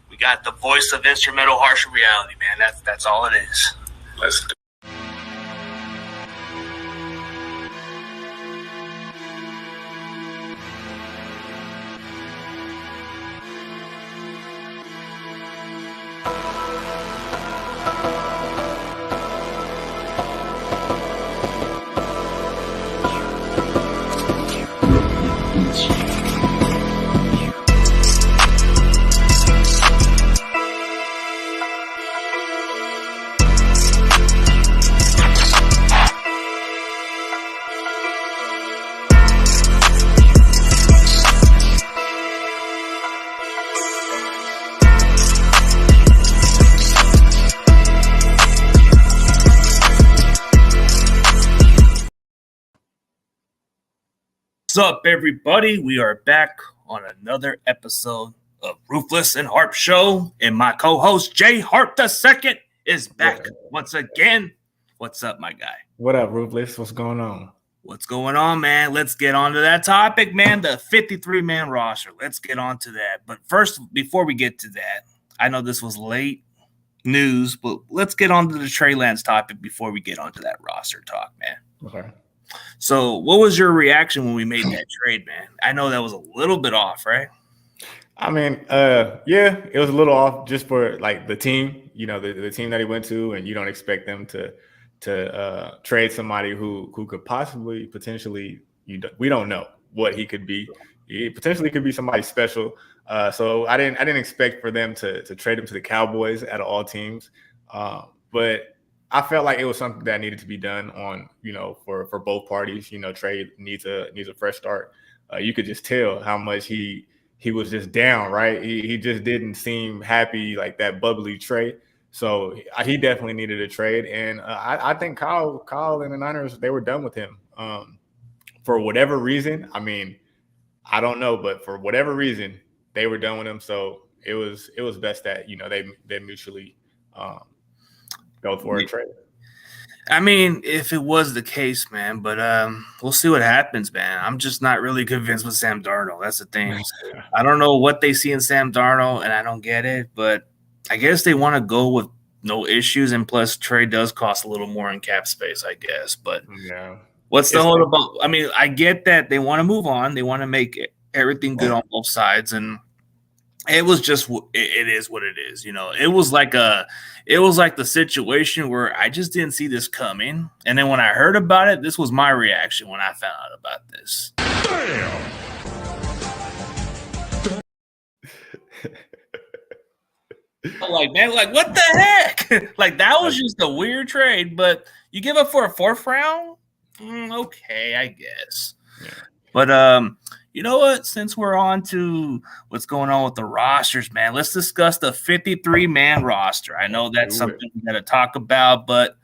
We got the voice of instrumental harsh reality, man. That's all it is. Let's do it. What's up, everybody? We are back on another episode of Ruthless and Harp Show, and my co-host Jay Harp II is back once again. What's up, my guy? What up, Ruthless? What's going on? What's going on, man? Let's get on to that topic, man. The 53-man roster. Let's get on to that. But first, before we get to that, I know this was late news, but let's get on to the Trey Lance topic before we get onto that roster talk, man. Okay. So what was your reaction when we made that trade, man? I know that was a little bit off, right? I mean, yeah, it was a little off just for like the team, the team that he went to, and you don't expect them to trade somebody who could potentially, we don't know what he could be. He potentially could be somebody special. So I didn't expect for them to trade him to the Cowboys out of all teams. But I felt like it was something that needed to be done on, for both parties. Trey needs a fresh start. You could just tell how much he was just down, right? He just didn't seem happy, like that bubbly Trey. So he definitely needed a trade. And I think Kyle and the Niners, they were done with him. For whatever reason, I mean, I don't know, but for whatever reason, they were done with him. So it was best that, they mutually go for a trade. I mean, if it was the case, man, but we'll see what happens, man. I'm just not really convinced with Sam Darnold. That's the thing. I don't know what they see in Sam Darnold, and I don't get it, but I guess they want to go with no issues, and plus Trey does cost a little more in cap space, I guess. But yeah, what's the whole about? I mean, I get that they want to move on. They want to make everything good on both sides, and it was just it is what it is. It was like the situation where I just didn't see this coming, and then when I heard about it, this was my reaction when I found out about this. Damn. Like, man, like what the heck? Like that was just a weird trade, but you give up for a 4th round? Okay, I guess. Yeah. But you know what? Since we're on to what's going on with the rosters, man, let's discuss the 53-man roster. I know that's something we got to talk about, but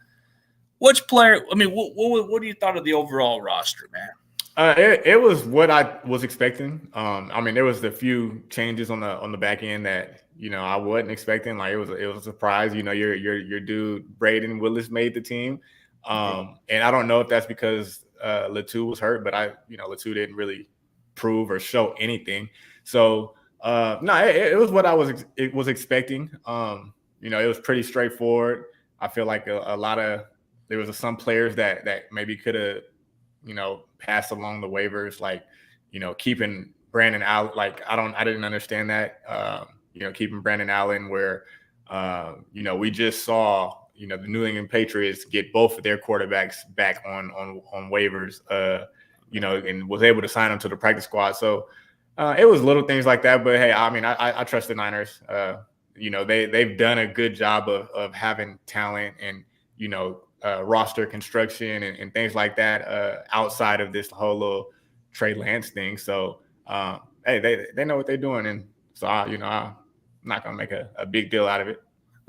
which player? I mean, what do you thought of the overall roster, man? It was what I was expecting. I mean, there was a few changes on the back end that I wasn't expecting. Like it was a surprise. Your dude Braden Willis made the team, and I don't know if that's because Latu was hurt, but Latu didn't really prove or show anything. So it was what I was expecting. It was pretty straightforward. I feel like a lot of there was some players that maybe could have passed along the waivers, like keeping Brandon Allen. Like I didn't understand that. Keeping Brandon Allen where we just saw the New England Patriots get both of their quarterbacks back on waivers. And was able to sign them to the practice squad. So it was little things like that. But hey, I mean, I trust the Niners. They've done a good job of having talent and roster construction and things like that outside of this whole little Trey Lance thing. So hey, they know what they're doing, and so I'm not gonna make a big deal out of it.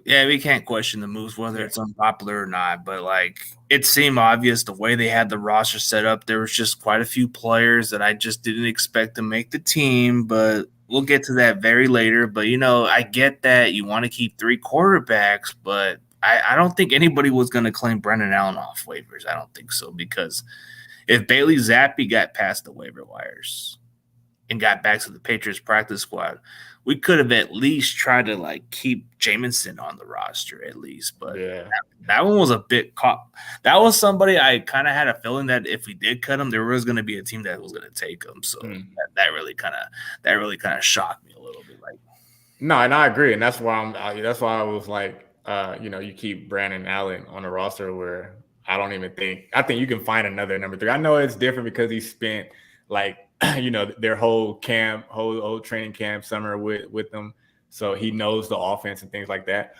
Yeah, we can't question the moves, whether it's unpopular or not. But, like, it seemed obvious the way they had the roster set up. There was just quite a few players that I just didn't expect to make the team. But we'll get to that very later. But, I get that you want to keep 3 quarterbacks. But I don't think anybody was going to claim Brendan Allen off waivers. I don't think so. Because if Bailey Zappi got past the waiver wires and got back to the Patriots practice squad, we could have at least tried to like keep Jamison on the roster at least. But that one was a bit caught. That was somebody I kind of had a feeling that if we did cut him, there was going to be a team that was going to take him. So that really kind of shocked me a little bit. Like, no, and I agree, and that's why I was like, you keep Brandon Allen on the roster where I think you can find another number 3. I know it's different because he spent like their whole training camp summer with them, so he knows the offense and things like that.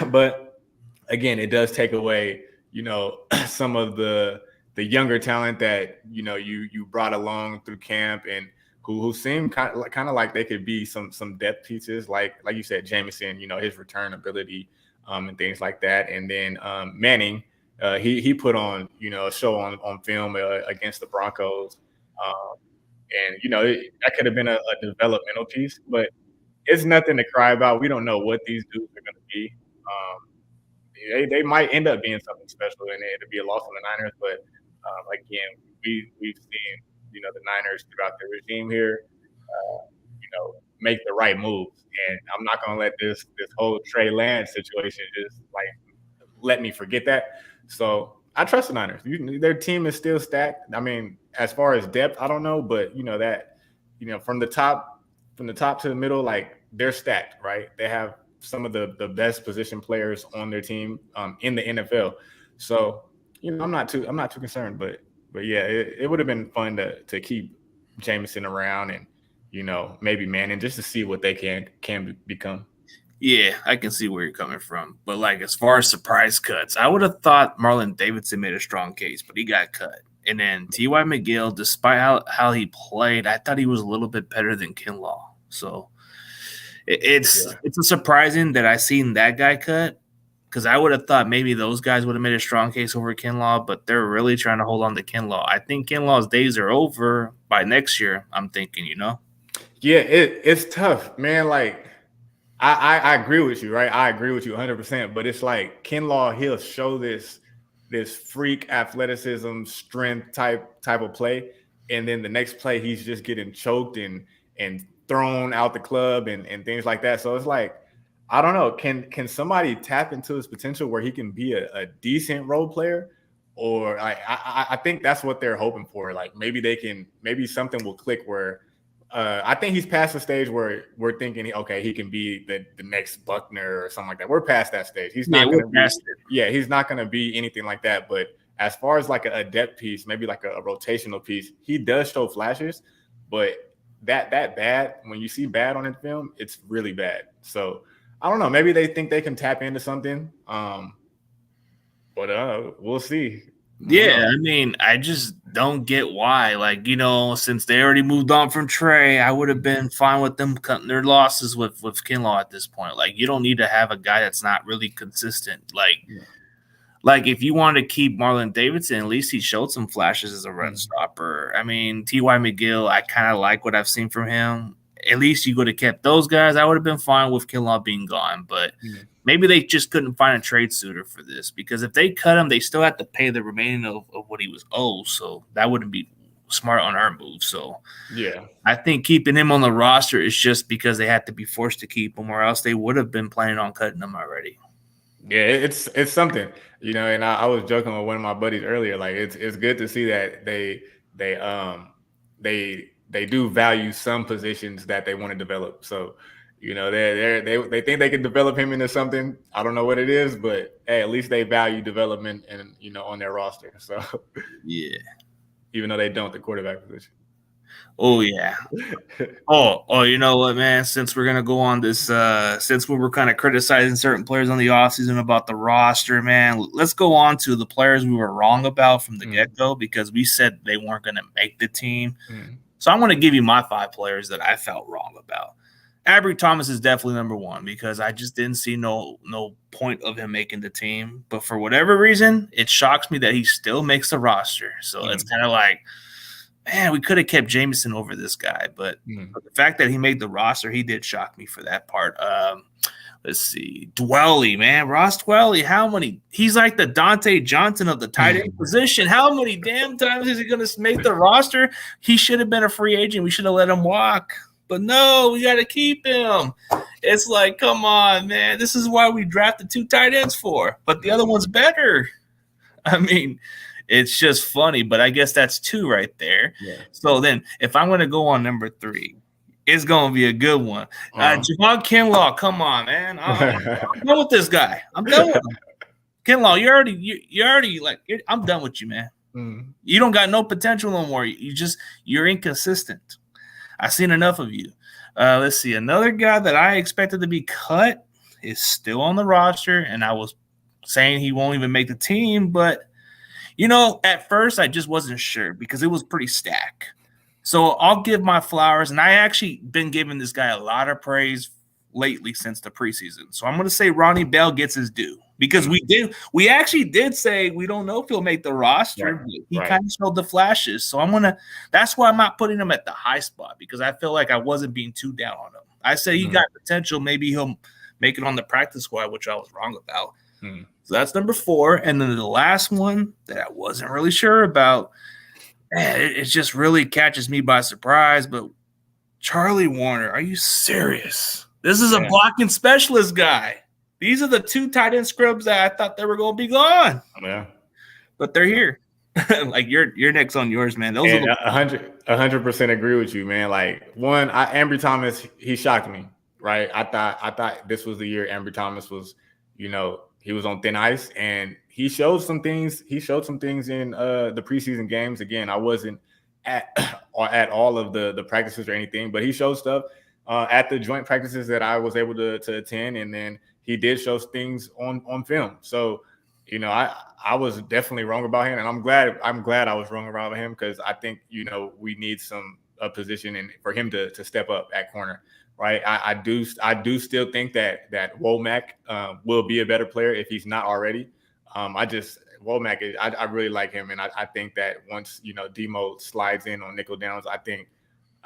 But again, it does take away some of the younger talent that you brought along through camp and who seem kind of like they could be some depth pieces, like you said, Jamison, his return ability and things like that. And then Manning, he put on a show on film against the Broncos. And that could have been a developmental piece, but it's nothing to cry about. We don't know what these dudes are going to be. They might end up being something special, and it'll be a loss on the Niners. But again, we've seen the Niners throughout the regime here, make the right moves, and I'm not going to let this whole Trey Lance situation just like let me forget that. So I trust the Niners. Their team is still stacked. I mean, as far as depth, I don't know, but from the top to the middle, like they're stacked, right? They have some of the best position players on their team in the NFL. So I'm not too concerned, but yeah, it would have been fun to keep Jamison around and maybe Manning just to see what they can become. Yeah, I can see where you're coming from. But, like, as far as surprise cuts, I would have thought Marlon Davidson made a strong case, but he got cut. And then T.Y. McGill, despite how he played, I thought he was a little bit better than Kinlaw. So it's surprising that I seen that guy cut because I would have thought maybe those guys would have made a strong case over Kinlaw, but they're really trying to hold on to Kinlaw. I think Kinlaw's days are over by next year, I'm thinking, Yeah, it's tough, man. Like, I agree with you, right? I agree with you 100%. But it's like Kinlaw, he'll show this freak athleticism, strength type of play, and then the next play he's just getting choked and thrown out the club and things like that. So it's like, I don't know. Can somebody tap into his potential where he can be a decent role player? Or I think that's what they're hoping for. Like maybe something will click where. I think he's past the stage where we're thinking, he can be the next Buckner or something like that. We're past that stage. He's not going to be. Yeah, he's not going to be anything like that. But as far as like a depth piece, maybe like a rotational piece, he does show flashes. But that bad, when you see bad on that film, it's really bad. So I don't know. Maybe they think they can tap into something. But we'll see. Yeah, I mean, I just don't get why. Like, since they already moved on from Trey, I would have been fine with them cutting their losses with Kinlaw at this point. Like, you don't need to have a guy that's not really consistent. Like if you want to keep Marlon Davidson, at least he showed some flashes as a run stopper. I mean, T.Y. McGill, I kind of like what I've seen from him. At least you could have kept those guys. I would have been fine with Kinlaw being gone, but maybe they just couldn't find a trade suitor for this because if they cut him, they still have to pay the remaining of what he was owed. So that wouldn't be smart on our move. So yeah, I think keeping him on the roster is just because they had to be forced to keep him, or else they would have been planning on cutting him already. Yeah, it's something, and I was joking with one of my buddies earlier. Like it's good to see that they do value some positions that they want to develop. So, they think they can develop him into something. I don't know what it is, but hey, at least they value development and on their roster. So yeah, even though they don't the quarterback position. Oh yeah. Oh, you know what, man? Since we're gonna go on this, since we were kind of criticizing certain players on the offseason about the roster, man, let's go on to the players we were wrong about from the get-go because we said they weren't gonna make the team. So I'm gonna give you my 5 players that I felt wrong about. Avery Thomas is definitely number 1 because I just didn't see no point of him making the team. But for whatever reason, it shocks me that he still makes the roster. So it's kind of like, man, we could have kept Jamison over this guy. But the fact that he made the roster, he did shock me for that part. Let's see. Dwelly, man. Ross Dwelly, how many? He's like the Dante Johnson of the tight end position. How many damn times is he going to make the roster? He should have been a free agent. We should have let him walk. But no, we got to keep him. It's like, come on, man. This is why we drafted 2 tight ends for, but the other one's better. I mean, it's just funny, but I guess that's 2 right there. Yeah. So then if I'm going to go on number 3, it's going to be a good one. Javon Kinlaw, come on, man. I'm done with this guy. I'm done with him. Kinlaw, you're already like, I'm done with you, man. You don't got no potential no more. You're inconsistent. I've seen enough of you. Let's see. Another guy that I expected to be cut is still on the roster, and I was saying he won't even make the team, but at first I just wasn't sure because it was pretty stacked. So I'll give my flowers, and I actually been giving this guy a lot of praise lately since the preseason. So I'm going to say Ronnie Bell gets his due because we actually did say we don't know if he'll make the roster. Right. He kind of showed the flashes. So that's why I'm not putting him at the high spot because I feel like I wasn't being too down on him. I said he got potential. Maybe he'll make it on the practice squad, which I was wrong about. So that's number 4. And then the last one that I wasn't really sure about, man, it just really catches me by surprise. But Charlie Warner, are you serious? This is a blocking specialist guy. These are the 2 tight end scrubs that I thought they were going to be gone. Yeah. But they're here. Like you're next on yours, man. Those are 100% agree with you, man. Like Ambry Thomas, he shocked me, right? I thought this was the year Ambry Thomas was, he was on thin ice and he showed some things. He showed some things in the preseason games. Again, I wasn't at all of the practices or anything, but he showed stuff at the joint practices that I was able to attend, and then he did show things on film. So, I was definitely wrong about him, and I'm glad I was wrong about him because I think we need a position and for him to step up at corner, right? I do still think that Womack will be a better player if he's not already. Womack I really like him, and I think that once Demo slides in on nickel downs, I think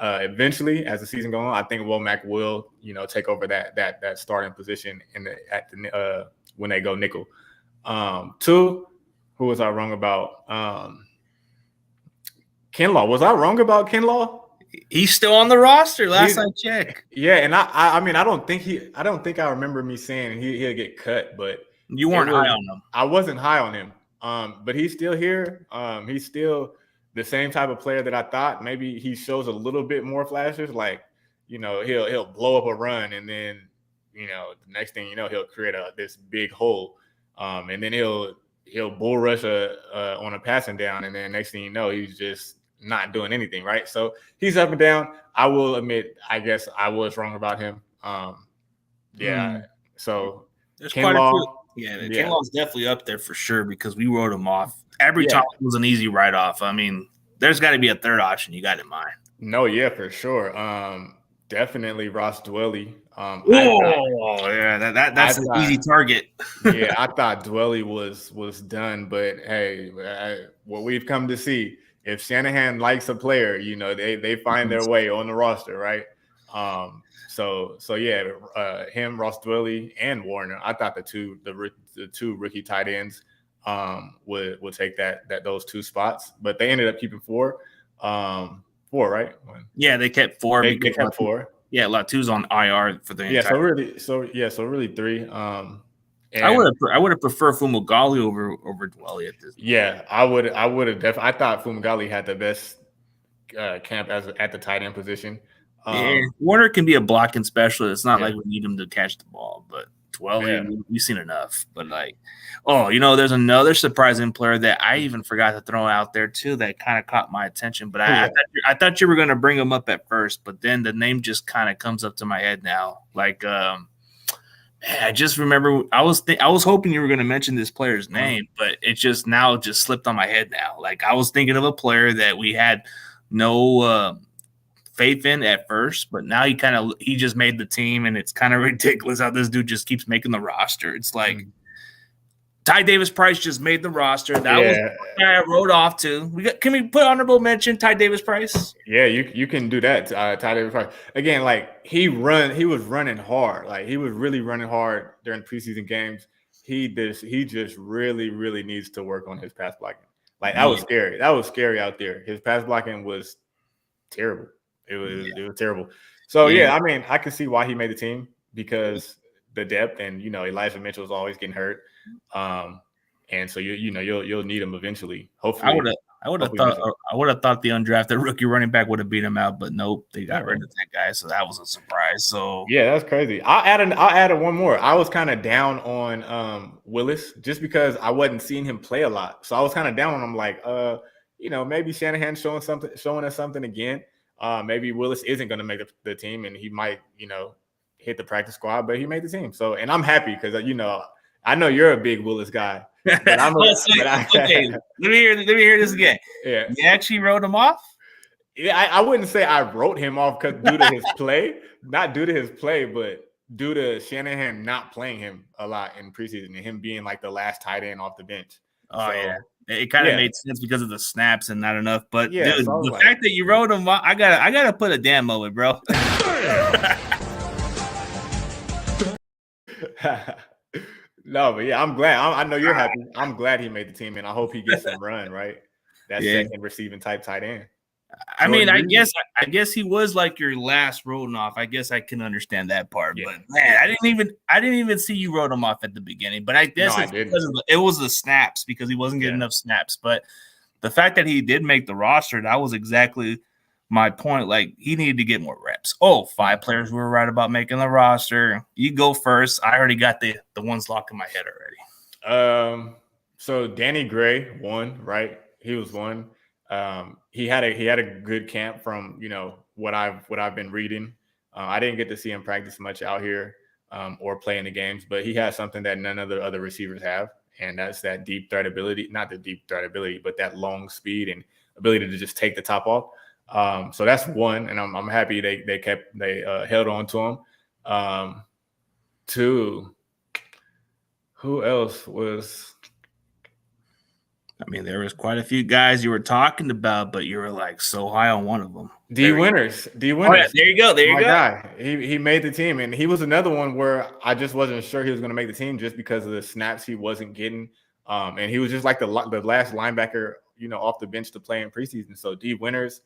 eventually as the season goes on, I think Womack will take over that starting position when they go nickel. 2, who was I wrong about? Kinlaw. Was I wrong about Kinlaw? He's still on the roster. Last I checked. Yeah, and I mean I don't think I remember me saying he'll get cut, but you weren't high on him. I wasn't high on him. But he's still here. He's still the same type of player that I thought. Maybe he shows a little bit more flashes, like he'll blow up a run, and then the next thing he'll create this big hole, and then he'll bull rush on a passing down, and then next thing he's just not doing anything, right? So he's up and down. I will admit, I guess I was wrong about him. So there's quite a few. Yeah, Kinlaw's definitely up there for sure because we wrote him off. Every time it was an easy write-off. I mean, there's got to be a third option you got in mind. No, yeah, for sure. Definitely Ross Dwelley. That's an easy target. Yeah, I thought Dwelley was done, but hey, what we've come to see, if Shanahan likes a player, they find their way on the roster, right? So yeah, him, Ross Dwelley, and Warner. I thought the two rookie tight ends would take those 2 spots, but they ended up keeping 4. 4, right? Yeah, they kept 4. They kept 4. Yeah, Latu's on IR for the entire. So really 3. I would have preferred Fumagalli over Dwelley at this. Yeah, I would have definitely. I thought Fumagalli had the best camp at the tight end position. Warner can be a blocking specialist. It's not like we need him to catch the ball, but Dwelley, we've seen enough. But there's another surprising player that I even forgot to throw out there too that kind of caught my attention. But I thought you were going to bring him up at first, but then the name just kind of comes up to my head now. I just remember I was hoping you were going to mention this player's name, but it just slipped on my head now. Like I was thinking of a player that we had no faith in at first, but now he just made the team, and it's kind of ridiculous how this dude just keeps making the roster. It's like Ty Davis Price just made the roster. That was the guy I wrote off to. Can we put honorable mention Ty Davis Price? Yeah, you can do that. Ty Davis Price again. Like he was running hard. Like he was really running hard during preseason games. He just really needs to work on his pass blocking. Like that was scary. That was scary out there. His pass blocking was terrible. It was terrible. So yeah, I mean, I can see why he made the team because the depth, and Elijah Mitchell is always getting hurt, and so you'll need him eventually. Hopefully, I would have thought the undrafted rookie running back would have beat him out, but nope, they got rid of that guy, so that was a surprise. So yeah, that's crazy. I'll add one more. I was kind of down on Willis just because I wasn't seeing him play a lot, so I was kind of down on him. Like, maybe Shanahan showing us something again. Maybe Willis isn't going to make the team, and he might, hit the practice squad, but he made the team. So, and I'm happy because I know you're a big Willis guy. But okay, let me hear this again. Yeah, you actually wrote him off? Yeah, I wouldn't say I wrote him off because due to his play, not due to his play, but due to Shanahan not playing him a lot in preseason and him being like the last tight end off the bench. Oh, yeah. It kind of made sense because of the snaps and not enough. But dude, the fact that you wrote him, I gotta put a damn moment, bro. No, but yeah, I'm glad. I know you're happy. I'm glad he made the team, and I hope he gets some run. Right, that second receiving type tight end. I mean, I guess he was like your last written off. I guess I can understand that part, but man, I didn't even see you wrote him off at the beginning. But I guess it was the snaps because he wasn't getting enough snaps. But the fact that he did make the roster, that was exactly my point. Like, he needed to get more reps. 5 players were right about making the roster. You go first. I already got the ones locked in my head already. So Danny Gray won, right? He was one. He had a good camp from what I've been reading. I didn't get to see him practice much out here or play in the games, but he has something that none of the other receivers have, and that's that deep threat ability. Not the deep threat ability, but that long speed and ability to just take the top off. So that's one, and I'm happy they held on to him. 2, who else was? I mean, there was quite a few guys you were talking about, but you were like so high on one of them. D Winters. Oh, yeah, there you go. My guy. He made the team, and he was another one where I just wasn't sure he was going to make the team just because of the snaps he wasn't getting. And he was just like the last linebacker, off the bench to play in preseason. So D Winters,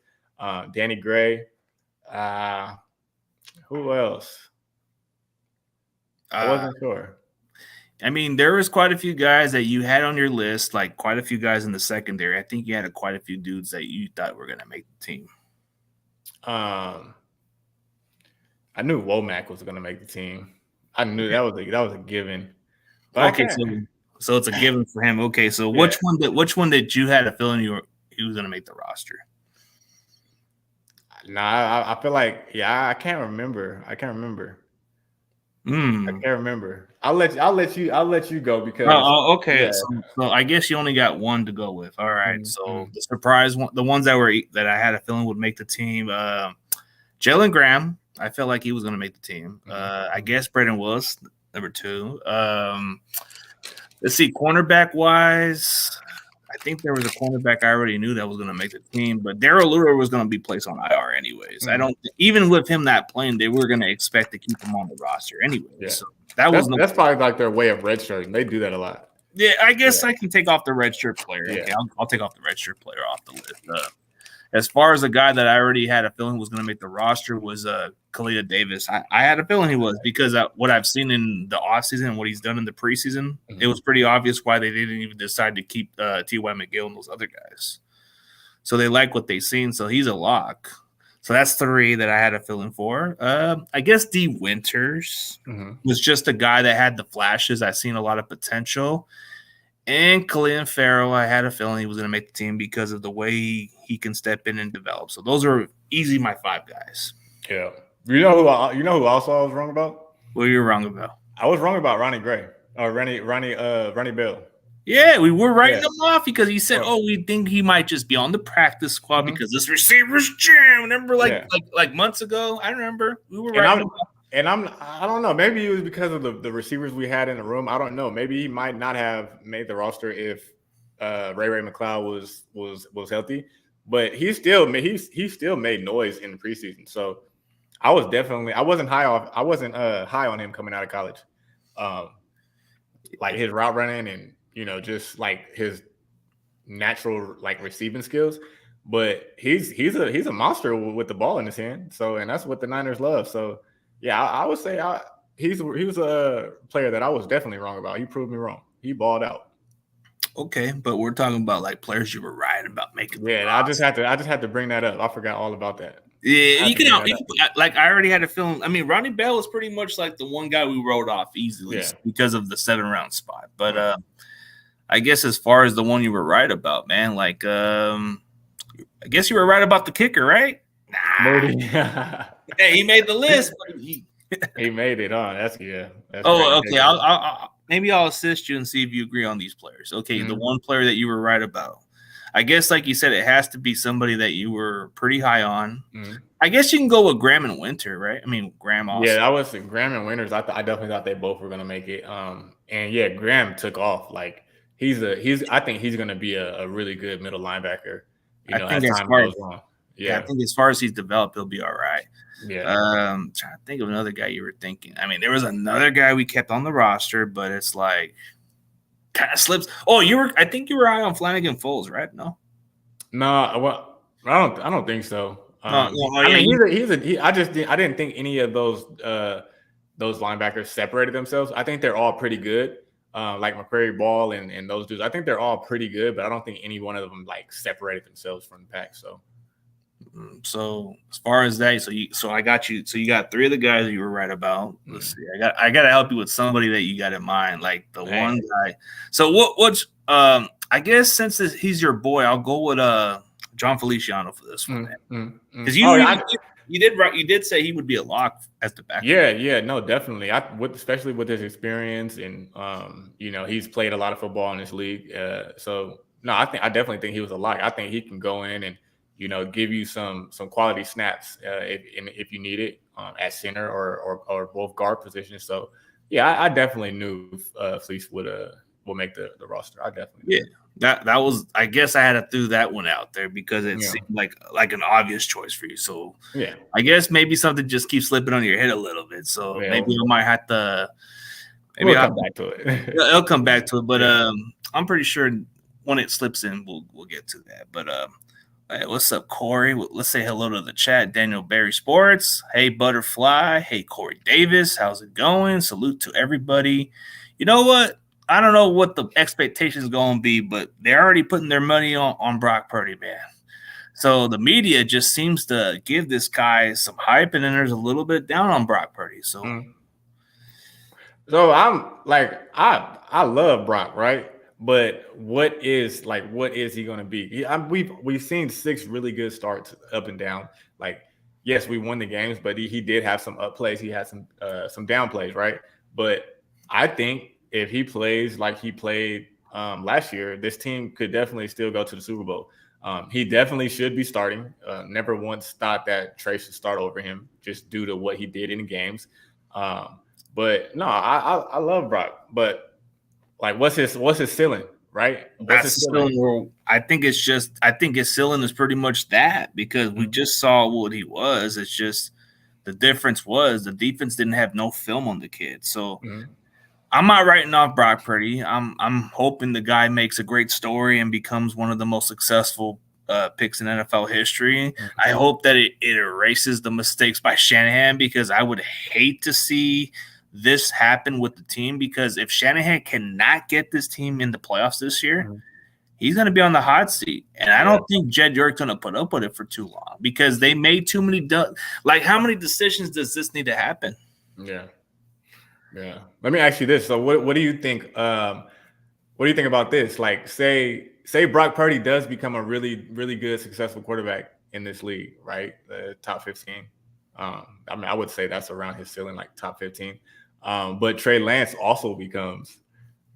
Danny Gray, who else? I wasn't sure. I mean, there was quite a few guys that you had on your list, like quite a few guys in the secondary. I think you had quite a few dudes that you thought were going to make the team. I knew Womack was going to make the team. I knew that was a given. But okay, so it's a given for him. Okay, so which one did you had a feeling he was going to make the roster? Nah, I feel like I can't remember. I can't remember. I'll let you go because. Okay. Yeah. So I guess you only got one to go with. All right. So the surprise one, the ones that I had a feeling would make the team. Jalen Graham, I felt like he was going to make the team. I guess Braden Willis, number 2. Let's see, cornerback wise, I think there was a cornerback I already knew that was going to make the team, but Darrell Luter was going to be placed on IR anyways. I don't even with him not playing, they were going to expect to keep him on the roster anyway. Yeah. So that's probably like their way of redshirting. They do that a lot. Yeah, I guess I can take off the redshirt player. Yeah. Okay, I'll take off the redshirt player off the list. As far as the guy that I already had a feeling was going to make the roster was Khalil Davis. I had a feeling he was because what I've seen in the offseason and what he's done in the preseason, it was pretty obvious why they didn't even decide to keep T.Y. McGill and those other guys. So they like what they've seen, so he's a lock. So that's 3 that I had a feeling for. I guess D. Winters was just a guy that had the flashes. I've seen a lot of potential. And Khalil Farrell, I had a feeling he was going to make the team because of the way he can step in and develop. So those are easy my 5 guys. Yeah. You know who also I was wrong about? What were you wrong about? I was wrong about Ronnie Gray or Ronnie Bell. Yeah, we were writing him off because he said, we think he might just be on the practice squad because this receiver's jam. Remember like months ago? I remember. We were writing him off. And I don't know. Maybe it was because of the receivers we had in the room. I don't know. Maybe he might not have made the roster if Ray McLeod was healthy. But he still made noise in the preseason. So I wasn't high on him coming out of college. Like his route running and just like his natural like receiving skills. but he's a monster with the ball in his hand. So, and that's what the Niners love. So, yeah, I would say he was a player that I was definitely wrong about. He proved me wrong. He balled out. Okay, but we're talking about like players you were right about making the Yeah, roster. I just had to bring that up. I forgot all about that. Yeah, I had you to bring that can, up. like I already had a feeling. I mean, Ronnie Bell was pretty much like the one guy we wrote off easily Yeah. because of the 7th-round spot. But Right. I guess as far as the one you were right about, man, like I guess you were right about the kicker, right? Nah. Maybe. Hey, he made the list. But He made it on. That's That's great. oh, okay. Maybe I'll assist you and see if you agree on these players. Okay, the one player that you were right about. I guess, like you said, it has to be somebody that you were pretty high on. I guess you can go with Graham and Winter, right? I mean, Graham also. Yeah, I was Graham and Winters. I definitely thought they both were gonna make it. And yeah, Graham took off. Like I think he's gonna be a really good middle linebacker. You know, as time goes on. Yeah, I think as far as he's developed, he'll be all right. Yeah. Trying to think of another guy you were thinking. I mean, there was another guy we kept on the roster, but it's like kind of slips. Oh, I think you were high on Flanagan Foles, right? No. Well, I don't think so. I mean, I didn't think any of those linebackers separated themselves. I think they're all pretty good. Like McCrary Ball and those dudes. I think they're all pretty good, but I don't think any one of them like separated themselves from the pack. So as far as that, so I got you. So you got 3 of the guys that you were right about. Let's see. I got to help you with somebody that you got in mind, like the one guy. So what's I guess since he's your boy, I'll go with John Feliciano for this one, because you did say he would be a lock as the back. Yeah, no, definitely. Especially with his experience and you know, he's played a lot of football in this league. So no, I definitely think he was a lock. I think he can go in and, you know, give you some quality snaps if you need it at center or both guard positions. So yeah, I definitely knew Fleece would make the roster. I definitely did. That was, I guess I had to throw that one out there because it seemed like an obvious choice for you. So yeah, I guess maybe something just keeps slipping on your head a little bit. So maybe you might have to. Maybe I'll come back to it. It'll come back to it, but I'm pretty sure when it slips in, we'll get to that. But hey, what's up, Corey? Let's say hello to the chat. Daniel Berry Sports. Hey, Butterfly. Hey, Corey Davis. How's it going? Salute to everybody. You know what? I don't know what the expectations going to be, but they're already putting their money on Brock Purdy, man. So the media just seems to give this guy some hype, and then there's a little bit down on Brock Purdy. So, I'm like, I love Brock, right? But what is he going to be? We've seen 6 really good starts up and down. Like, yes, we won the games, but he did have some up plays. He had some down plays, right? But I think if he plays like he played last year, this team could definitely still go to the Super Bowl. He definitely should be starting. Never once thought that Trey should start over him just due to what he did in the games. But no, I love Brock. But like, what's his ceiling, right? What's his ceiling? I think his ceiling is pretty much that, because we just saw what he was. It's just the difference was the defense didn't have no film on the kid. So I'm not writing off Brock Purdy. I'm hoping the guy makes a great story and becomes one of the most successful picks in NFL history. I hope that it erases the mistakes by Shanahan, because I would hate to see this happen with the team, because if Shanahan cannot get this team in the playoffs this year, he's going to be on the hot seat. And I don't think Jed York's going to put up with it for too long, because they made too many how many decisions does this need to happen? Yeah. Let me ask you this. So what do you think? What do you think about this? Like, say Brock Purdy does become a really, really good, successful quarterback in this league, right? The top 15. I mean, I would say that's around his ceiling, like top 15. But Trey Lance also becomes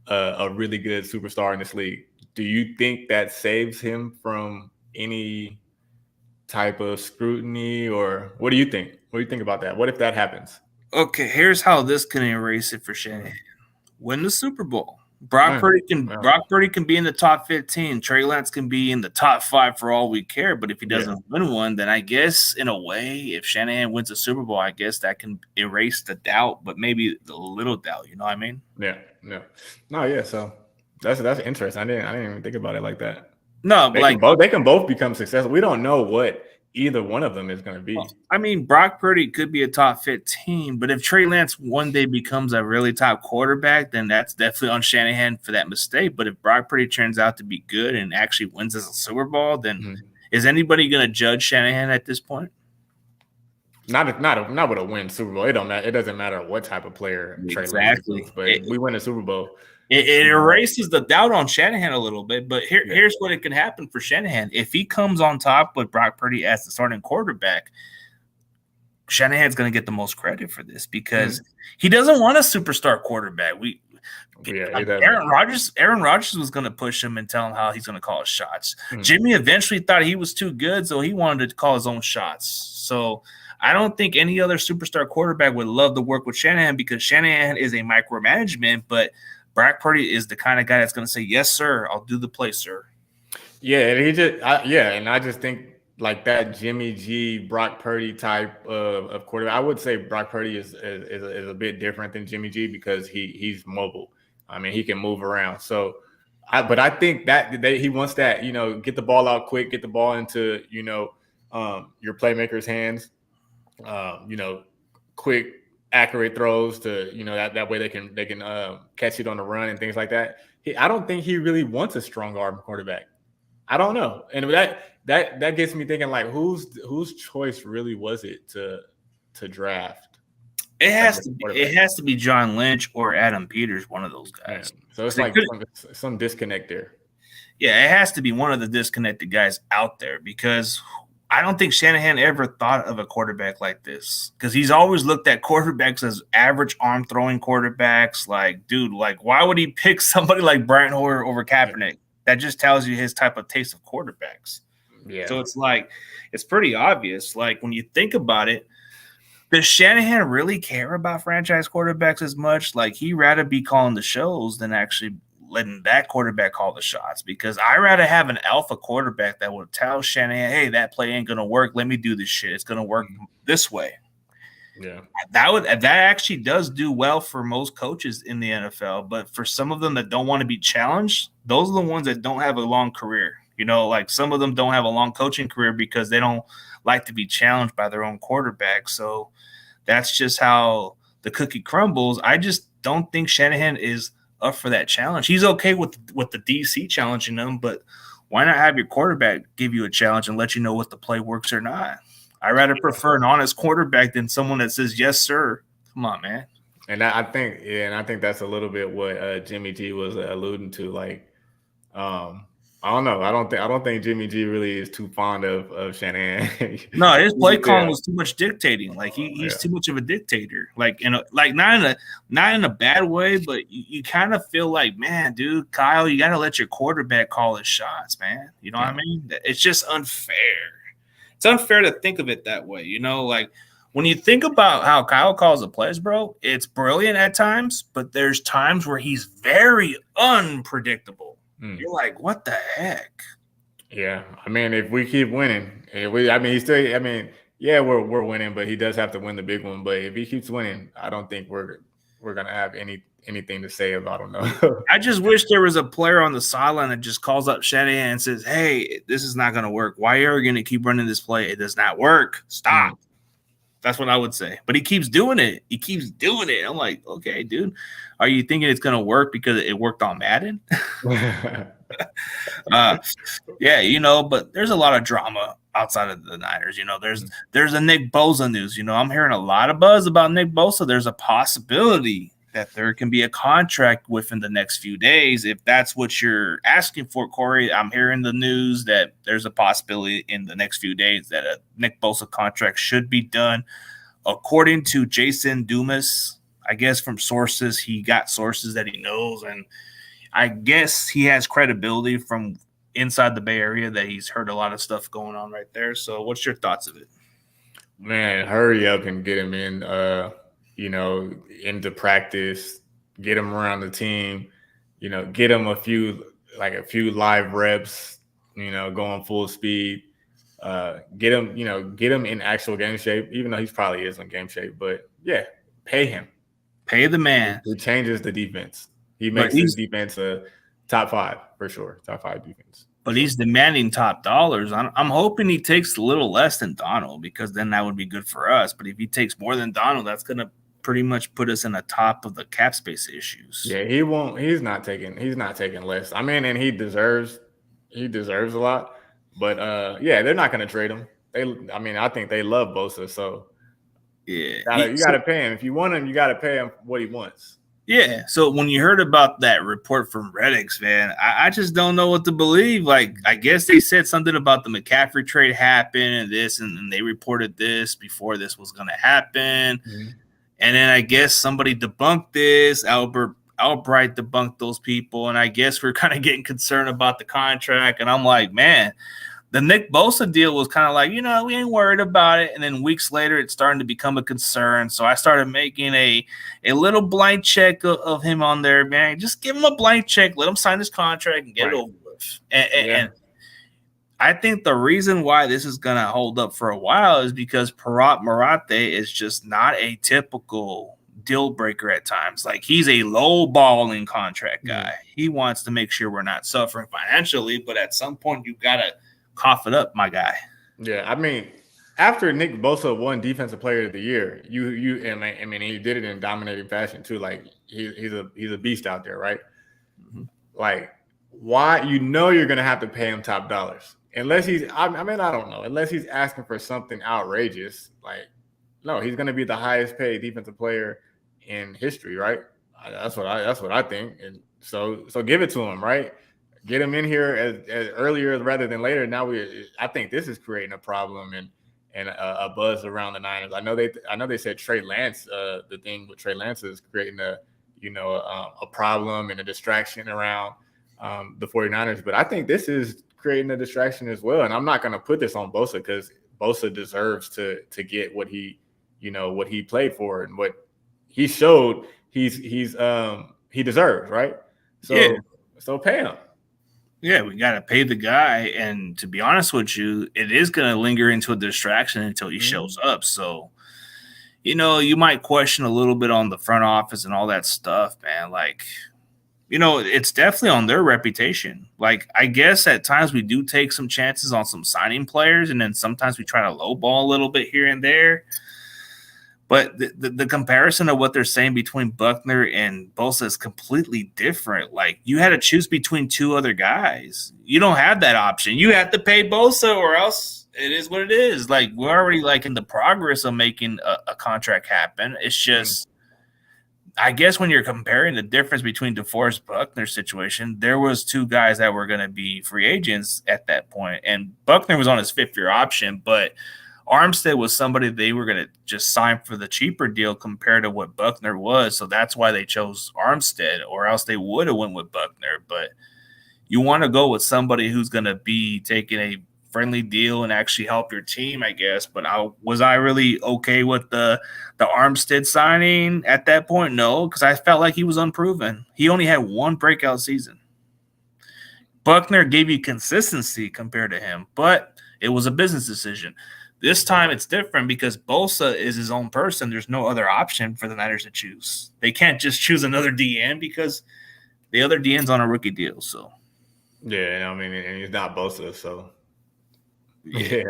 a really good superstar in this league. Do you think that saves him from any type of scrutiny, or what do you think? What do you think about that? What if that happens? Okay, here's how this can erase it for Shanahan. Win the Super Bowl. Brock Purdy can be in the top 15. Trey Lance can be in the top 5 for all we care. But if he doesn't win one, then I guess in a way, if Shanahan wins a Super Bowl, I guess that can erase the doubt, but maybe the little doubt. You know what I mean? Yeah. No, yeah. So that's interesting. I didn't even think about it like that. No, They like can both become successful. We don't know what either one of them is going to be. I mean, Brock Purdy could be a top 15, but if Trey Lance one day becomes a really top quarterback, then that's definitely on Shanahan for that mistake. But if Brock Purdy turns out to be good and actually wins as a Super Bowl, then is anybody going to judge Shanahan at this point? Not with a win Super Bowl. It don't matter. It doesn't matter what type of player Trey Lance is, but if we win a Super Bowl, it erases the doubt on Shanahan a little bit. But here's what it can happen for Shanahan: if he comes on top with Brock Purdy as the starting quarterback, Shanahan's going to get the most credit for this because he doesn't want a superstar quarterback. Aaron Rodgers was going to push him and tell him how he's going to call his shots. Jimmy eventually thought he was too good, so he wanted to call his own shots. So I don't think any other superstar quarterback would love to work with Shanahan because Shanahan is a micromanagement, but Brock Purdy is the kind of guy that's going to say, "Yes, sir, I'll do the play, sir." Yeah, and I just think like that Jimmy G, Brock Purdy type of quarterback. I would say Brock Purdy is a bit different than Jimmy G because he's mobile. I mean, he can move around. So, but I think that he wants that, get the ball out quick, get the ball into, your playmakers' hands, quick, accurate throws to, that way they can catch it on the run and things like that. I don't think he really wants a strong arm quarterback. I don't know. And that gets me thinking, like, whose choice really was it to draft? It has to be John Lynch or Adam Peters, one of those guys. Yeah. So it's like some disconnect there. Yeah, it has to be one of the disconnected guys out there because I don't think Shanahan ever thought of a quarterback like this because he's always looked at quarterbacks as average arm throwing quarterbacks. Like, dude, why would he pick somebody like Brian Hoyer over Kaepernick? That just tells you his type of taste of quarterbacks. Yeah. So it's pretty obvious. Like when you think about it, does Shanahan really care about franchise quarterbacks as much? Like he'd rather be calling the shows than actually letting that quarterback call the shots because I'd rather have an alpha quarterback that would tell Shanahan, hey, that play ain't going to work. Let me do this shit. It's going to work this way. Yeah. That actually does do well for most coaches in the NFL, but for some of them that don't want to be challenged, those are the ones that don't have a long career. Like some of them don't have a long coaching career because they don't like to be challenged by their own quarterback. So that's just how the cookie crumbles. I just don't think Shanahan is up for that challenge. He's okay with the DC challenging them, but why not have your quarterback give you a challenge and let you know if the play works or not? I rather prefer an honest quarterback than someone that says, yes, sir. Come on, man. And I think that's a little bit what Jimmy G was alluding to. Like, I don't know. I don't think Jimmy G really is too fond of Shanahan. No, his play calling was too much dictating. Like he's too much of a dictator. Like not in a bad way, but you kind of feel like, man, dude, Kyle, you got to let your quarterback call his shots, man. You know what I mean? It's just unfair. It's unfair to think of it that way. Like when you think about how Kyle calls the plays, bro, it's brilliant at times, but there's times where he's very unpredictable. You're like, what the heck? Yeah, I mean, if we keep winning, we're winning, but he does have to win the big one. But if he keeps winning, I don't think we're gonna have anything to say about him. No. I just wish there was a player on the sideline that just calls up Shanahan and says, "Hey, this is not gonna work. Why are you gonna keep running this play? It does not work. Stop." That's what I would say. But he keeps doing it. I'm like, okay, dude, are you thinking it's going to work because it worked on Madden? Yeah, but there's a lot of drama outside of the Niners. There's a Nick Bosa news. I'm hearing a lot of buzz about Nick Bosa. There's a possibility that there can be a contract within the next few days. If that's what you're asking for, Corey, I'm hearing the news that there's a possibility in the next few days that a Nick Bosa contract should be done. According to Jason Dumas, I guess from sources, he got sources that he knows, and I guess he has credibility from inside the Bay Area that he's heard a lot of stuff going on right there. So what's your thoughts of it? Man, hurry up and get him in into practice, get him around the team, get him a few live reps, going full speed, get him in actual game shape, even though he probably is in game shape, but yeah, pay him. Pay the man. He changes the defense. He makes his defense a top 5 for sure. Top 5 defense. But he's demanding top dollars. I'm hoping he takes a little less than Donald because then that would be good for us. But if he takes more than Donald, that's going to pretty much put us in the top of the cap space issues. Yeah, he won't. He's not taking less. I mean, and he deserves a lot. But yeah, they're not going to trade him. I think they love Bosa. So yeah, you got to pay him if you want him. You got to pay him what he wants. Yeah. So when you heard about that report from Reddix, man, I just don't know what to believe. Like, I guess they said something about the McCaffrey trade happened and this, and they reported this before this was going to happen. Mm-hmm. And then I guess somebody debunked this. Albright debunked those people. And I guess we're kind of getting concerned about the contract. And I'm like, man, the Nick Bosa deal was kind of like, we ain't worried about it. And then weeks later, it's starting to become a concern. So I started making a little blank check of him on there, man. Just give him a blank check. Let him sign his contract and get it over with. And I think the reason why this is going to hold up for a while is because Parat Marate is just not a typical deal breaker at times. Like, he's a low balling contract guy. He wants to make sure we're not suffering financially, but at some point you got to cough it up, my guy. Yeah, I mean, after Nick Bosa won Defensive Player of the Year, he did it in dominating fashion too. Like, he's a beast out there, right? Mm-hmm. Like, why? You're gonna have to pay him top dollars unless he's. I don't know. Unless he's asking for something outrageous. Like, no, he's gonna be the highest paid defensive player in history, right? That's what I think. And so give it to him, right? Get him in here as earlier rather than later. Now I think this is creating a problem and a buzz around the Niners. I know they said Trey Lance. The thing with Trey Lance is creating a problem and a distraction around the 49ers. But I think this is creating a distraction as well. And I'm not going to put this on Bosa because Bosa deserves to get what he played for and what he showed he deserves, right? So pay him. Yeah, we got to pay the guy. And to be honest with you, it is going to linger into a distraction until he shows up. So, you might question a little bit on the front office and all that stuff, man. Like, it's definitely on their reputation. Like, I guess at times we do take some chances on some signing players, and then sometimes we try to lowball a little bit here and there. But the comparison of what they're saying between Buckner and Bosa is completely different. Like, you had to choose between two other guys. You don't have that option. You have to pay Bosa or else it is what it is. Like, we're already in the progress of making a contract happen. It's just, I guess when you're comparing the difference between DeForest Buckner's situation, there was two guys that were going to be free agents at that point. And Buckner was on his fifth-year option, but Armstead was somebody they were going to just sign for the cheaper deal compared to what Buckner was. So that's why they chose Armstead, or else they would have went with Buckner. But you want to go with somebody who's going to be taking a friendly deal and actually help your team, I guess. But was I really okay with the Armstead signing at that point? No, because I felt like he was unproven. He only had one breakout season. Buckner gave you consistency compared to him, but it was a business decision. This time it's different because Bosa is his own person. There's no other option for the Niners to choose. They can't just choose another DN because the other DN's on a rookie deal. So, yeah, and he's not Bosa, so yeah,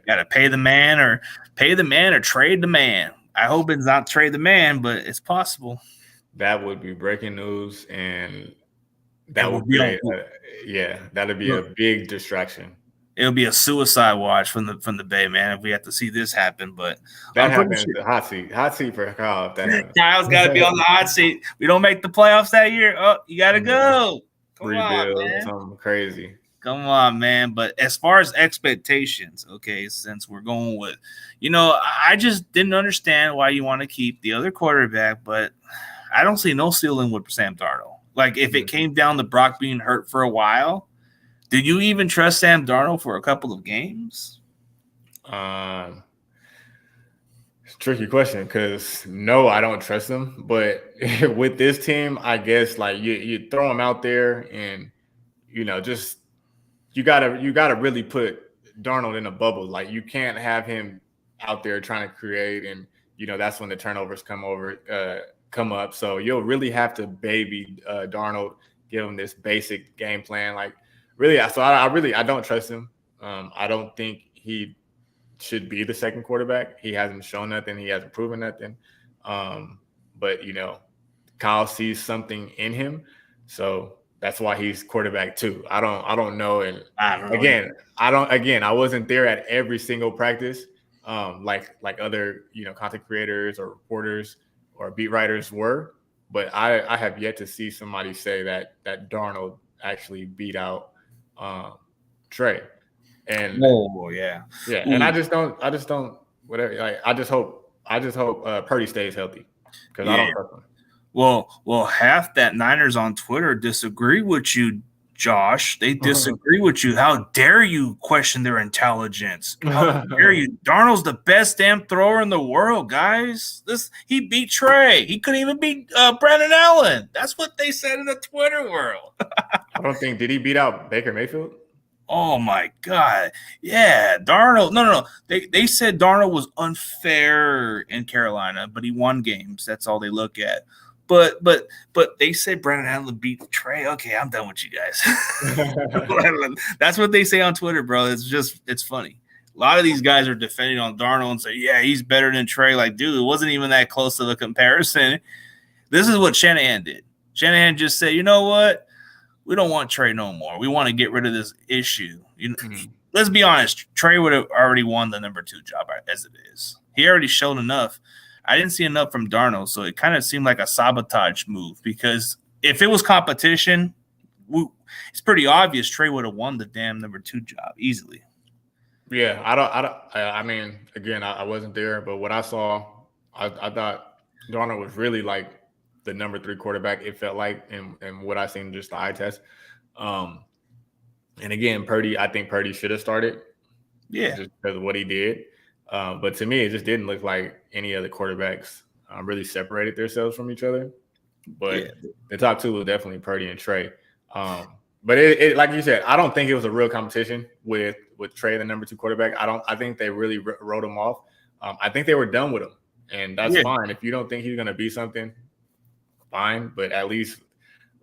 got to pay the man or trade the man. I hope it's not trade the man, but it's possible. That would be breaking news, and that would be that'd be a big distraction. It'll be a suicide watch from the Bay, man, if we have to see this happen. But that happens. The hot seat for Kyle. Kyle's got to be on the hot seat. We don't make the playoffs that year. Oh, you got to go. Rebuild something crazy. Come on, man. But as far as expectations, okay, since we're going with, I just didn't understand why you want to keep the other quarterback, but I don't see no ceiling with Sam Darnold. Like, if it came down to Brock being hurt for a while, did you even trust Sam Darnold for a couple of games? It's a tricky question because no, I don't trust him. But with this team, I guess you throw him out there and just you gotta really put Darnold in a bubble. Like, you can't have him out there trying to create, and that's when the turnovers come up. So you'll really have to baby Darnold, give him this basic game plan. Like, really, so I don't trust him. I don't think he should be the second quarterback. He hasn't shown nothing. He hasn't proven nothing. But Kyle sees something in him, so that's why he's quarterback too. I don't know. And I don't know. again, I wasn't there at every single practice, like other content creators or reporters or beat writers were. But I have yet to see somebody say that Darnold actually beat out Trey. And yeah. and I just don't whatever. Like I just hope Purdy stays healthy because I don't trust him. Well, half that Niners on Twitter disagree with you, Josh. They disagree with you. How dare you question their intelligence? How dare you? Darnold's the best damn thrower in the world, guys. He beat Trey. He couldn't even beat Brandon Allen. That's what they said in the Twitter world. I don't think did he beat out Baker Mayfield? Oh my God. Yeah. Darnold. No. They said Darnold was unfair in Carolina, but he won games. That's all they look at. But they said Brandon Allen beat Trey. Okay, I'm done with you guys. That's what they say on Twitter, bro. It's funny. A lot of these guys are defending on Darnold and say, yeah, he's better than Trey. Like, dude, it wasn't even that close of a comparison. This is what Shanahan did. Shanahan just said, you know what? We don't want Trey no more. We want to get rid of this issue. Let's be honest. Trey would have already won the number 2 job as it is. He already showed enough. I didn't see enough from Darnold, so it kind of seemed like a sabotage move because if it was competition, it's pretty obvious Trey would have won the damn number 2 job easily. Yeah, I mean, again, I wasn't there, but what I saw, I thought Darnold was really like the number 3 quarterback. It felt like, and what I seen just the eye test. And again, I think Purdy should have started. Yeah, just because of what he did. But to me, it just didn't look like any of the quarterbacks really separated themselves from each other. But the top 2 was definitely Purdy and Trey. But it like you said, I don't think it was a real competition with Trey, the number 2 quarterback. I think they really wrote him off. I think they were done with him, and that's fine. If you don't think he's going to be something, fine. But at least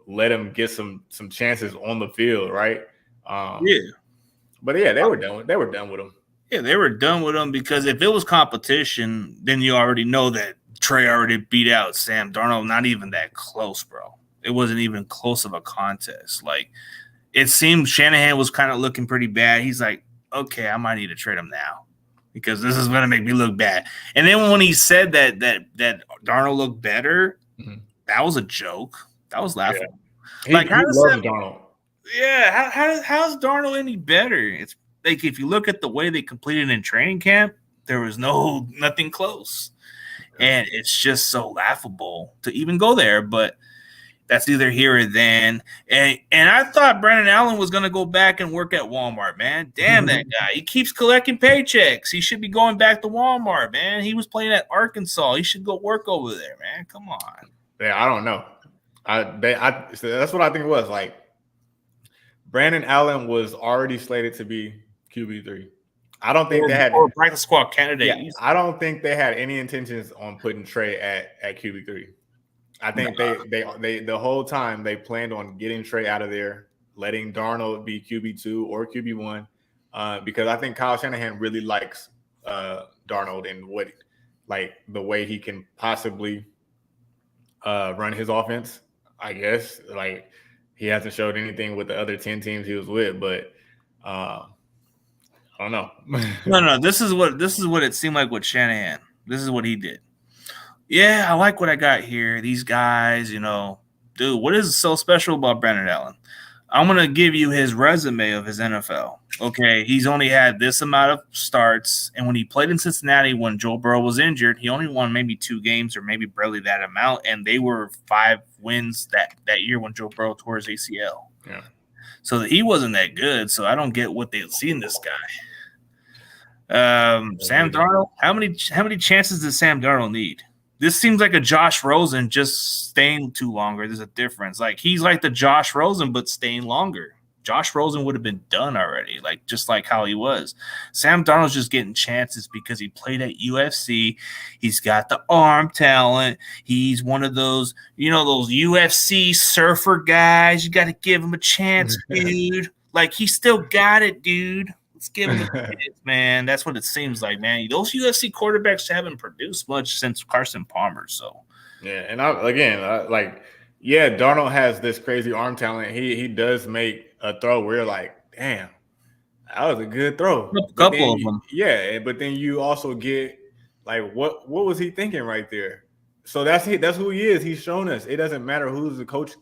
let him get some chances on the field, right? But yeah, they were done with him. Yeah, they were done with him because if it was competition, then you already know that Trey already beat out Sam Darnold. Not even that close, bro. It wasn't even close of a contest. Like, it seemed Shanahan was kind of looking pretty bad. He's like, okay, I might need to trade him now because this is going to make me look bad. And then when he said that Darnold looked better, that was a joke. That was laughable. Yeah. He loves Darnold. Yeah, how's Darnold any better? It's like if you look at the way they completed in training camp, there was nothing close. And it's just so laughable to even go there, but that's either here or then. And I thought Brandon Allen was going to go back and work at Walmart, man. Damn that guy. He keeps collecting paychecks. He should be going back to Walmart, man. He was playing at Arkansas. He should go work over there, man. Come on. Yeah, I don't know. So that's what I think it was. Like, Brandon Allen was already slated to be QB3. I don't think they had practice squad candidate. Yeah, I don't think they had any intentions on putting Trey at QB3. I think they the whole time they planned on getting Trey out of there, letting Darnold be QB2 or QB1, because I think Kyle Shanahan really likes Darnold and the way he can possibly run his offense. I guess he hasn't showed anything with the other 10 teams he was with, but I don't know. No. This is what it seemed like with Shanahan. This is what he did. Yeah, I like what I got here. These guys, dude, what is so special about Brandon Allen? I'm going to give you his resume of his NFL. Okay, he's only had this amount of starts, and when he played in Cincinnati when Joe Burrow was injured, he only won maybe 2 games or maybe barely that amount, and they were 5 wins that year when Joe Burrow tore his ACL. Yeah. So he wasn't that good, so I don't get what they see in this guy. Sam Darnold, how many chances does Sam Darnold need? This seems like a Josh Rosen just staying too longer. There's a difference. Like, he's like the Josh Rosen, but staying longer. Josh Rosen would have been done already, just like how he was. Sam Darnold's just getting chances because he played at UFC. He's got the arm talent. He's one of those, those UFC surfer guys. You got to give him a chance, dude. like he still got it, dude. Let's give him a chance, man. That's what it seems like, man. Those USC quarterbacks haven't produced much since Carson Palmer. So yeah, and Darnold has this crazy arm talent. He does make a throw where you're like, damn, that was a good throw. a But couple then of them. but then you also get like what was he thinking right there? So that's who he is. He's shown us. It doesn't matter who's the coach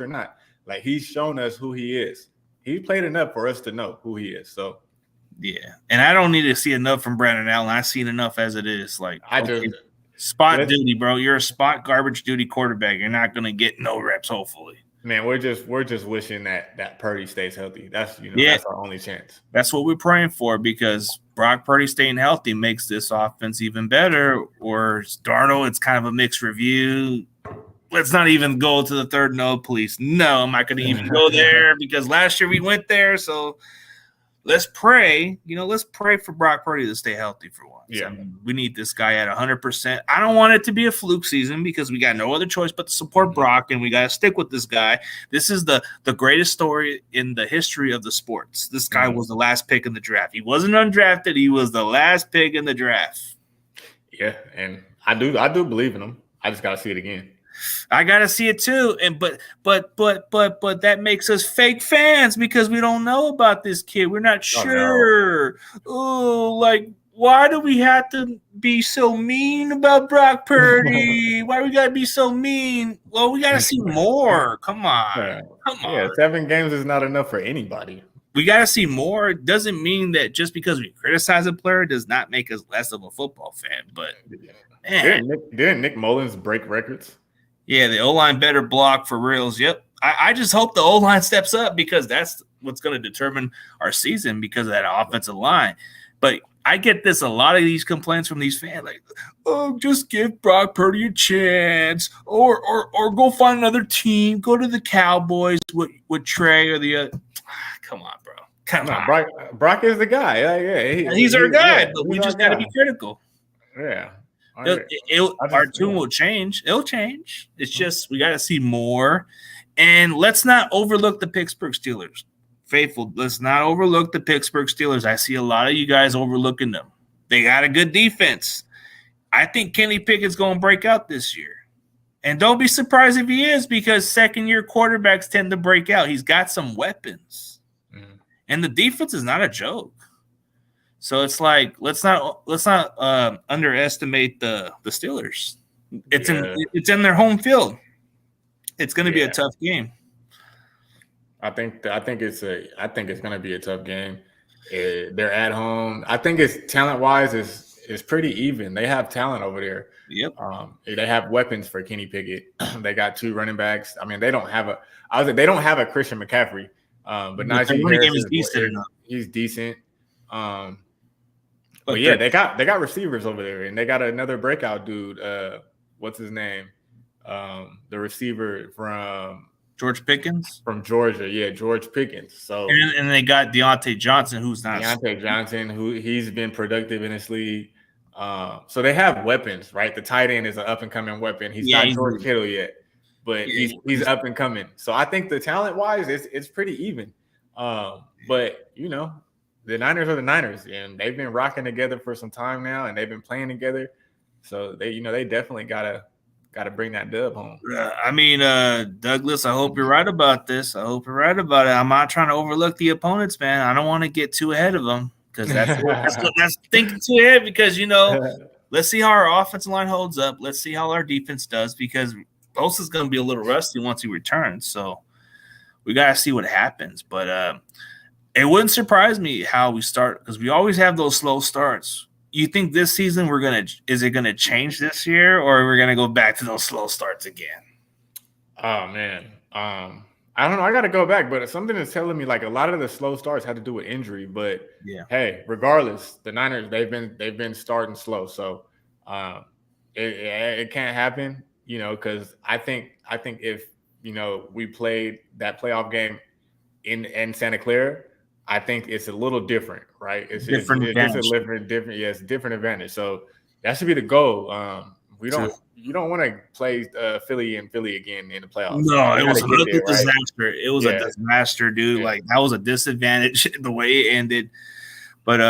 or not. Like he's shown us who he is. He played enough for us to know who he is. So yeah, and I don't need to see enough from Brandon Allen. I've seen enough as it is. Like spot duty, bro. You're a spot garbage duty quarterback. You're not gonna get no reps, hopefully. Man, we're just wishing that Purdy stays healthy. That's that's our only chance. That's what we're praying for, because Brock Purdy staying healthy makes this offense even better. Or Darnold, it's kind of a mixed review. Let's not even go to the third no, please. No, I'm not going to even go there because last year we went there. So let's pray. Let's pray for Brock Purdy to stay healthy for once. Yeah. I mean, we need this guy at 100%. I don't want it to be a fluke season because we got no other choice but to support Brock, and we got to stick with this guy. This is the greatest story in the history of the sports. This guy was the last pick in the draft. He wasn't undrafted. He was the last pick in the draft. Yeah, and I do believe in him. I just got to see it again. I gotta see it too, and but that makes us fake fans because we don't know about this kid. We're not sure. Oh, like why do we have to be so mean about Brock Purdy? Why we gotta be so mean? Well, we gotta see more. Come on, come on. Yeah, 7 games is not enough for anybody. We gotta see more. It doesn't mean that just because we criticize a player does not make us less of a football fan. But man, didn't Nick Mullins break records? Yeah, the O-line better block for reals. Yep. I just hope the O-line steps up because that's what's going to determine our season because of that offensive line. But I get a lot of these complaints from these fans like, oh, just give Brock Purdy a chance or go find another team. Go to the Cowboys with Trey or the other. Come on, bro. Come on. Brock is the guy. He's our guy, but we just got to be critical. Yeah. Our tune will change. It'll change. It's just we got to see more. And let's not overlook the Pittsburgh Steelers. Faithful, let's not overlook the Pittsburgh Steelers. I see a lot of you guys overlooking them. They got a good defense. I think Kenny Pickett's going to break out this year. And don't be surprised if he is because second-year quarterbacks tend to break out. He's got some weapons. And the defense is not a joke. So it's like let's not underestimate the Steelers. It's in their home field. It's going to be a tough game. I think it's going to be a tough game. They're at home. I think it's talent-wise is pretty even. They have talent over there. Yep. They have weapons for Kenny Pickett. They got 2 running backs. I mean, they don't have a Christian McCaffrey. But Najee Harris is decent. He's decent. But yeah, they got receivers over there, and they got another breakout dude. What's his name? The receiver from George Pickens from Georgia. Yeah, George Pickens. So and they got Deontay Johnson, who's not who he's been productive in this league. So they have weapons, right? The tight end is an up and coming weapon. He's not George Kittle yet, but he's up and coming. So I think the talent wise, it's pretty even. But the Niners are the Niners, and they've been rocking together for some time now, and they've been playing together. So they definitely gotta bring that dub home. I mean, Douglas, I hope you're right about this. I hope you're right about it. I'm not trying to overlook the opponents, man. I don't want to get too ahead of them because that's thinking too ahead. Because let's see how our offensive line holds up. Let's see how our defense does because Bosa's going to be a little rusty once he returns. So we got to see what happens, but. It wouldn't surprise me how we start because we always have those slow starts. You think this season is it gonna change this year, or we're gonna go back to those slow starts again? Oh man, I don't know. I got to go back, but something is telling me like a lot of the slow starts had to do with injury. But hey, regardless, the Niners they've been starting slow, so it can't happen, because I think if we played that playoff game in Santa Clara. I think it's a little different, right? It's a different advantage. So that should be the goal. You don't want to play Philly again in the playoffs. No, it was get another there, right? disaster. It was a disaster, dude. Yeah. Like that was a disadvantage the way it ended. But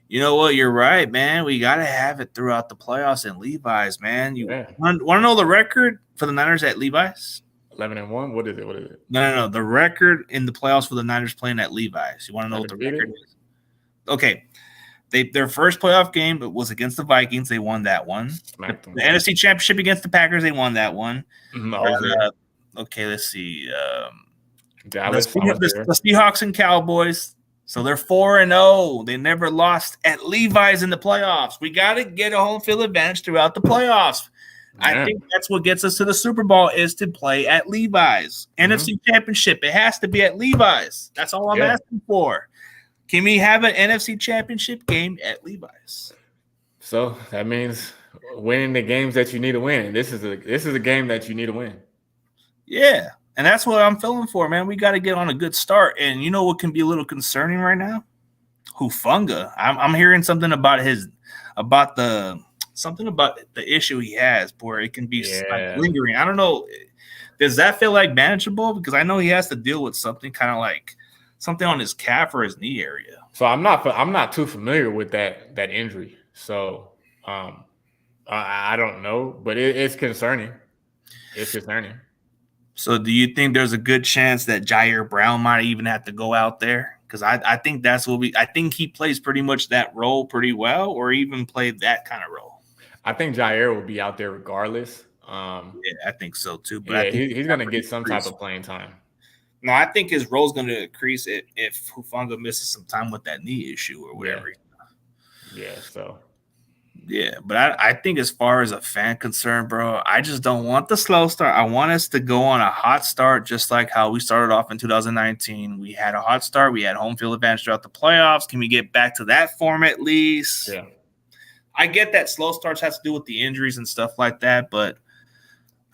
you know what? You're right, man. We gotta have it throughout the playoffs and Levi's, man. You want to know the record for the Niners at Levi's? 11-1. What is it? No. The record in the playoffs for the Niners playing at Levi's. You want to know what the record is? Okay. Their first playoff game was against the Vikings. They won that one. The NFC Championship against the Packers. They won that one. Okay, let's see. Dallas, the Seahawks and Cowboys. So they're 4-0. They never lost at Levi's in the playoffs. We got to get a home field advantage throughout the playoffs. Yeah. I think that's what gets us to the Super Bowl is to play at Levi's. NFC Championship. It has to be at Levi's. That's all I'm asking for. Can we have an NFC Championship game at Levi's? So that means winning the games that you need to win. This is a game that you need to win. Yeah, and that's what I'm feeling for, man. We got to get on a good start. And you know what can be a little concerning right now? Hufanga. I'm hearing something about the issue he has, where it can be lingering. I don't know. Does that feel like manageable? Because I know he has to deal with something kind of like something on his calf or his knee area. So I'm not too familiar with that injury. So I don't know, but it's concerning. It's concerning. So do you think there's a good chance that Jair Brown might even have to go out there? Because I think I think he plays pretty much that role pretty well, or even played that kind of role. I think Jair will be out there regardless. Yeah, I think so too. But I think he's going to get some type of playing time. No, I think his role is going to increase if Hufanga misses some time with that knee issue or whatever. Yeah, so. Yeah, but I think as far as a fan concerned, bro, I just don't want the slow start. I want us to go on a hot start, just like how we started off in 2019. We had a hot start. We had home field advantage throughout the playoffs. Can we get back to that form at least? Yeah. I get that slow starts has to do with the injuries and stuff like that, but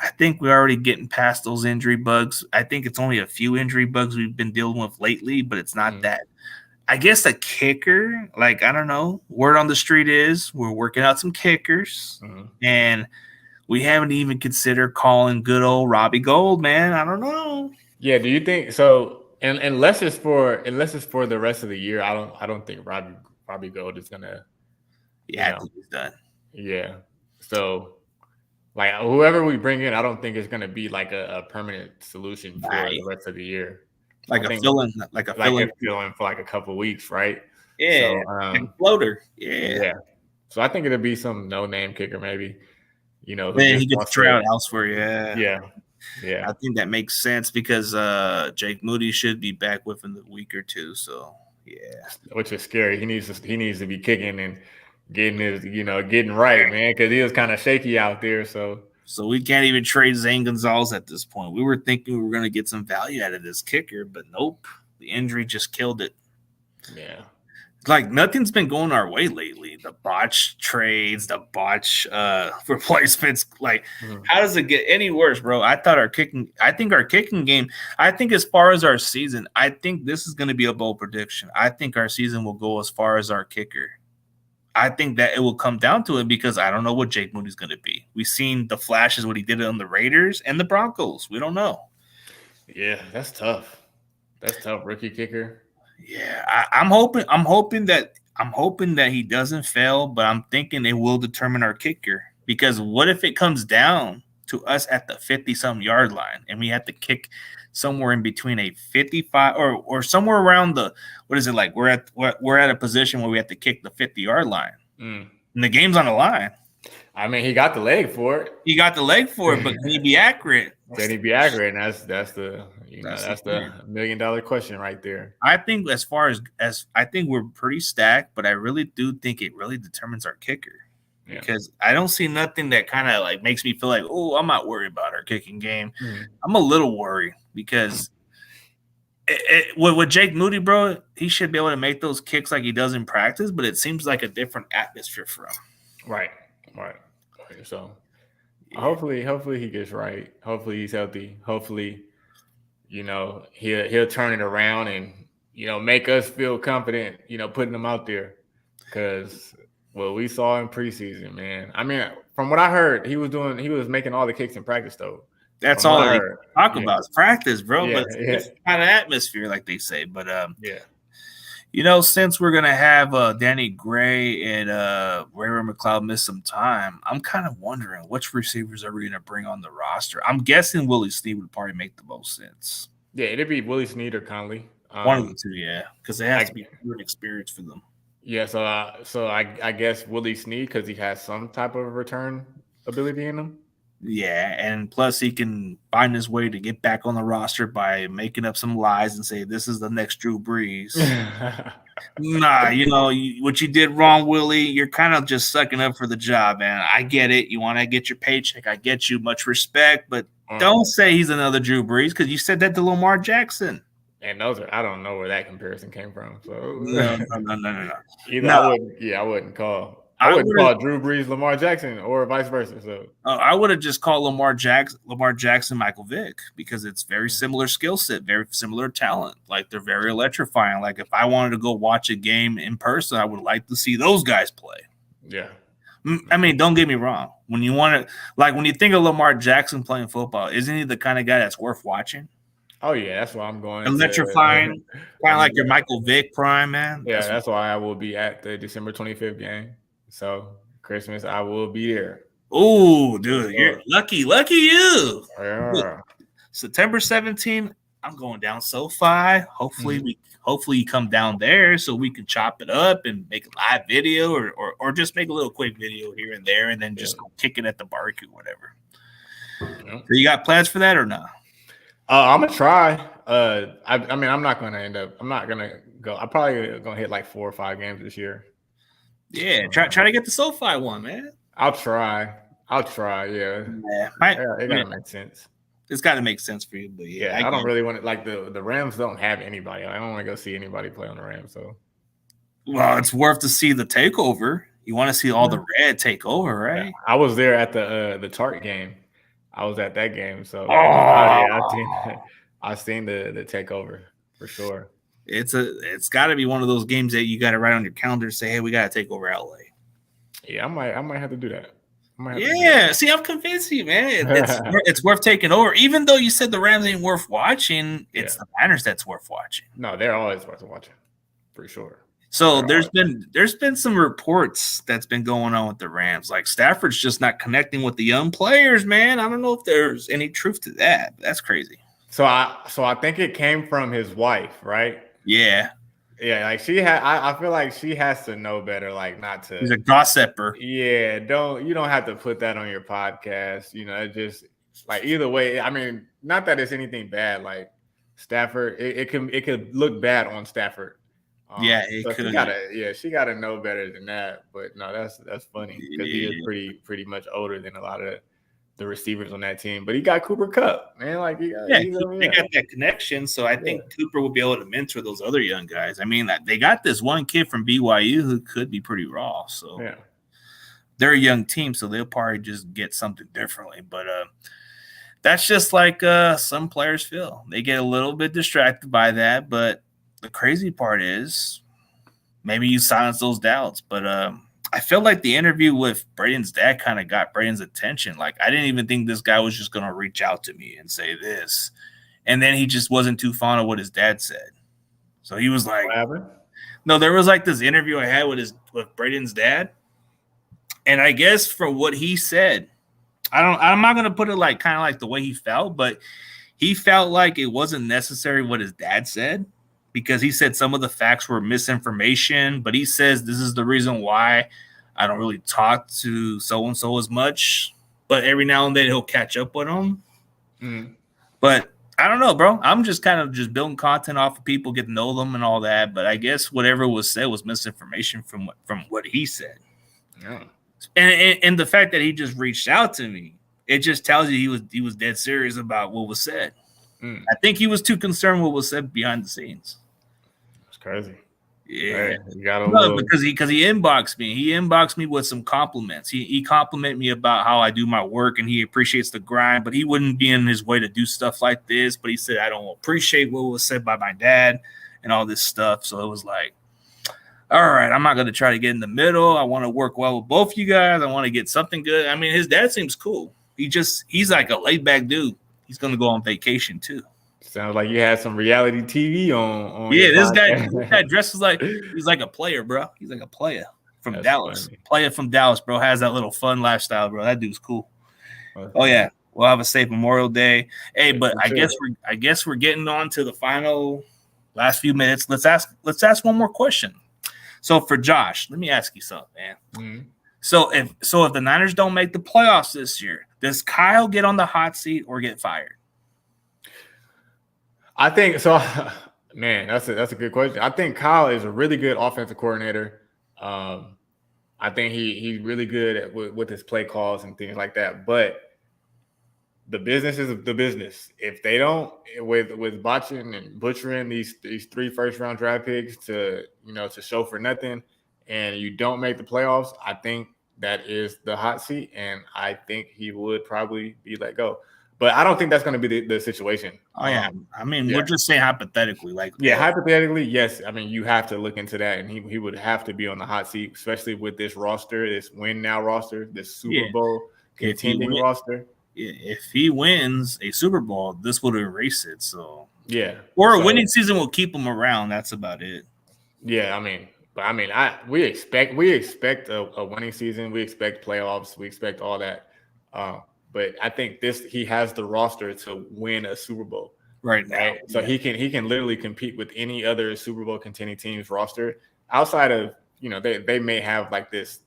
I think we're already getting past those injury bugs. I think it's only a few injury bugs we've been dealing with lately, but it's not that. I guess the kicker, like, I don't know, word on the street is we're working out some kickers, and we haven't even considered calling good old Robbie Gould, man. I don't know. Yeah, do you think so? And unless it's for the rest of the year, I don't think Robbie Gould is gonna. Yeah, I think he's done. Yeah, so. Like whoever we bring in, I don't think it's going to be like a permanent solution for the rest of the year. Like a fill-in for like a couple of weeks, right? Yeah, like a floater. Yeah. So I think it'll be some no-name kicker, maybe. You know, then he gets to try out elsewhere. Yeah. I think that makes sense because Jake Moody should be back within the week or two. So which is scary. He needs to be kicking and getting right, man, because he was kind of shaky out there. So we can't even trade Zane Gonzalez at this point. We were thinking we were going to get some value out of this kicker, but nope. The injury just killed it. Yeah. Like nothing's been going our way lately. The botch trades, the botch replacements. Like, how does it get any worse, bro? I think our kicking game, I think as far as our season, I think this is going to be a bold prediction. I think our season will go as far as our kicker. I think that it will come down to it because I don't know what Jake Moody's going to be. We've seen the flashes, what he did on the Raiders and the Broncos. We don't know. Yeah, that's tough. That's tough, rookie kicker. Yeah, I'm hoping that he doesn't fail, but I'm thinking it will determine our kicker. Because what if it comes down to us at the 50-some yard line and we have to kick somewhere in between a 55 or somewhere around the, what is it like? We're at a position where we have to kick the 50-yard line. And the game's on the line. I mean, he got the leg for it. But can he be accurate? Can he be accurate? And that's the $1 million question right there. I think as far as I think we're pretty stacked, but I really do think it really determines our kicker. Because I don't see nothing that kind of like makes me feel like, oh, I'm not worried about our kicking game. I'm a little worried because with Jake Moody, bro, he should be able to make those kicks like he does in practice, but it seems like a different atmosphere for him. Right. So hopefully he gets right. Hopefully he's healthy. Hopefully, he'll turn it around and, make us feel confident, putting him out there because what we saw in preseason, man. I mean, from what I heard, he was making all the kicks in practice though. That's From what all I they heard. talk Yeah. about is practice, bro. Yeah. But it's a Yeah. different kind of atmosphere, like they say. But Yeah. since we're gonna have Danny Gray and Ray McLeod miss some time, I'm kind of wondering which receivers are we gonna bring on the roster. I'm guessing Willie Snead would probably make the most sense. Yeah, it'd be Willie Snead or Conley. One of the two, yeah, because it has I to be good experience for them. yeah, so I guess Willie Snead because he has some type of return ability in him. Yeah, and plus he can find his way to get back on the roster by making up some lies and say this is the next Drew Brees. Nah, what you did wrong, Willie. You're kind of just sucking up for the job, man. I get it. You want to get your paycheck. I get you. Much respect, but don't say he's another Drew Brees because you said that to Lamar Jackson. And I don't know where that comparison came from. So no. Either No. I wouldn't call Drew Brees Lamar Jackson or vice versa. So I would have just called Lamar Jackson Michael Vick because it's very similar skill set, very similar talent. Like they're very electrifying. Like if I wanted to go watch a game in person, I would like to see those guys play. Yeah. I mean, don't get me wrong. When you want to, like when you think of Lamar Jackson playing football, isn't he the kind of guy that's worth watching? Oh yeah, that's why I'm going. Electrifying, kind of like your Michael Vick prime, man. Yeah, that's why I will be at the December 25th game. So Christmas, I will be there. Oh, dude, you're lucky you. Yeah. September 17th, I'm going down SoFi. Hopefully you come down there so we can chop it up and make a live video or just make a little quick video here and there and then just go kick it at the barbecue, whatever. Yeah. So you got plans for that or not? I'm gonna try. I mean, I'm not gonna go. I'm probably gonna hit like 4 or 5 games this year. Yeah, try to get the SoFi one, man. I'll try. Yeah. It gotta make sense. It's got to make sense for you, but yeah, I don't really want it. Like the Rams don't have anybody. I don't want to go see anybody play on the Rams. So, well, it's worth to see the takeover. You want to see all the red take over, right? Yeah, I was there at the Tart game. I was at that game, so I've seen the takeover for sure. It's got to be one of those games that you got to write on your calendar and say, hey, we got to take over LA. Yeah, I might have to do that. See, I'm convinced you, man. It's worth taking over. Even though you said the Rams ain't worth watching, it's the Niners that's worth watching. No, they're always worth watching, for sure. So there's been some reports that's been going on with the Rams. Like Stafford's just not connecting with the young players, man. I don't know if there's any truth to that. That's crazy. So I think it came from his wife, right? Yeah. Yeah, like I feel like she has to know better, like not to. He's a gossiper. Yeah, you don't have to put that on your podcast. It just like either way. I mean, not that it's anything bad. Like Stafford, it could look bad on Stafford. It so could. She gotta know better than that. But no, that's funny because he is pretty much older than a lot of the receivers on that team. But he got Cooper Kupp, man. Like they got that connection. So I think Cooper will be able to mentor those other young guys. I mean, they got this one kid from BYU who could be pretty raw. So they're a young team, so they'll probably just get something differently. But that's just like some players feel. They get a little bit distracted by that, but the crazy part is maybe you silence those doubts. But I feel like the interview with Braden's dad kind of got Braden's attention. Like, I didn't even think this guy was just going to reach out to me and say this. And then he just wasn't too fond of what his dad said. So he was like, no, there was like this interview I had with Braden's dad. And I guess from what he said, I'm not going to put it like kind of like the way he felt, but he felt like it wasn't necessary what his dad said. Because he said some of the facts were misinformation, but he says this is the reason why I don't really talk to so-and-so as much. But every now and then he'll catch up with them. Mm. But I don't know, bro. I'm just kind of just building content off of people, getting to know them and all that. But I guess whatever was said was misinformation from what he said. Yeah. And the fact that he just reached out to me, it just tells you he was dead serious about what was said. Mm. I think he was too concerned what was said behind the scenes. It's crazy. Yeah, because he inboxed me. He inboxed me with some compliments. He complimented me about how I do my work and he appreciates the grind, but he wouldn't be in his way to do stuff like this. But he said, I don't appreciate what was said by my dad and all this stuff. So it was like, all right, I'm not going to try to get in the middle. I want to work well with both you guys. I want to get something good. I mean, his dad seems cool. He's like a laid back dude. He's going to go on vacation too. Sounds like you had some reality TV on Yeah, your this podcast. guy dresses like he's like a player, bro. He's like a player from That's Dallas. funny. Player from Dallas, bro. Has that little fun lifestyle, bro. That dude's cool. That's Oh funny. yeah, we'll have a safe Memorial Day. Hey, Yeah, but for I sure. guess we're getting on to the final last few minutes. Let's ask one more question. So for Josh, let me ask you something, man. Mhm. So if the Niners don't make the playoffs this year, does Kyle get on the hot seat or get fired? I think so. Man, that's a good question. I think Kyle is a really good offensive coordinator. I think he's really good with his play calls and things like that. But the business is the business. If they don't, with botching and butchering these 3 first-round draft picks to show for nothing, and you don't make the playoffs, I think that is the hot seat, and I think he would probably be let go. But I don't think that's going to be the situation. Oh yeah, I mean we're just saying hypothetically, like hypothetically, yes. I mean, you have to look into that, and he would have to be on the hot seat, especially with this roster, this win now roster, this Super Bowl contending roster. If he wins a Super Bowl, this would erase it. So or a winning season will keep him around. That's about it. Yeah, we expect a winning season. We expect playoffs. We expect all that. But I think he has the roster to win a Super Bowl right now. Right? So he can literally compete with any other Super Bowl contending team's roster outside of they may have like this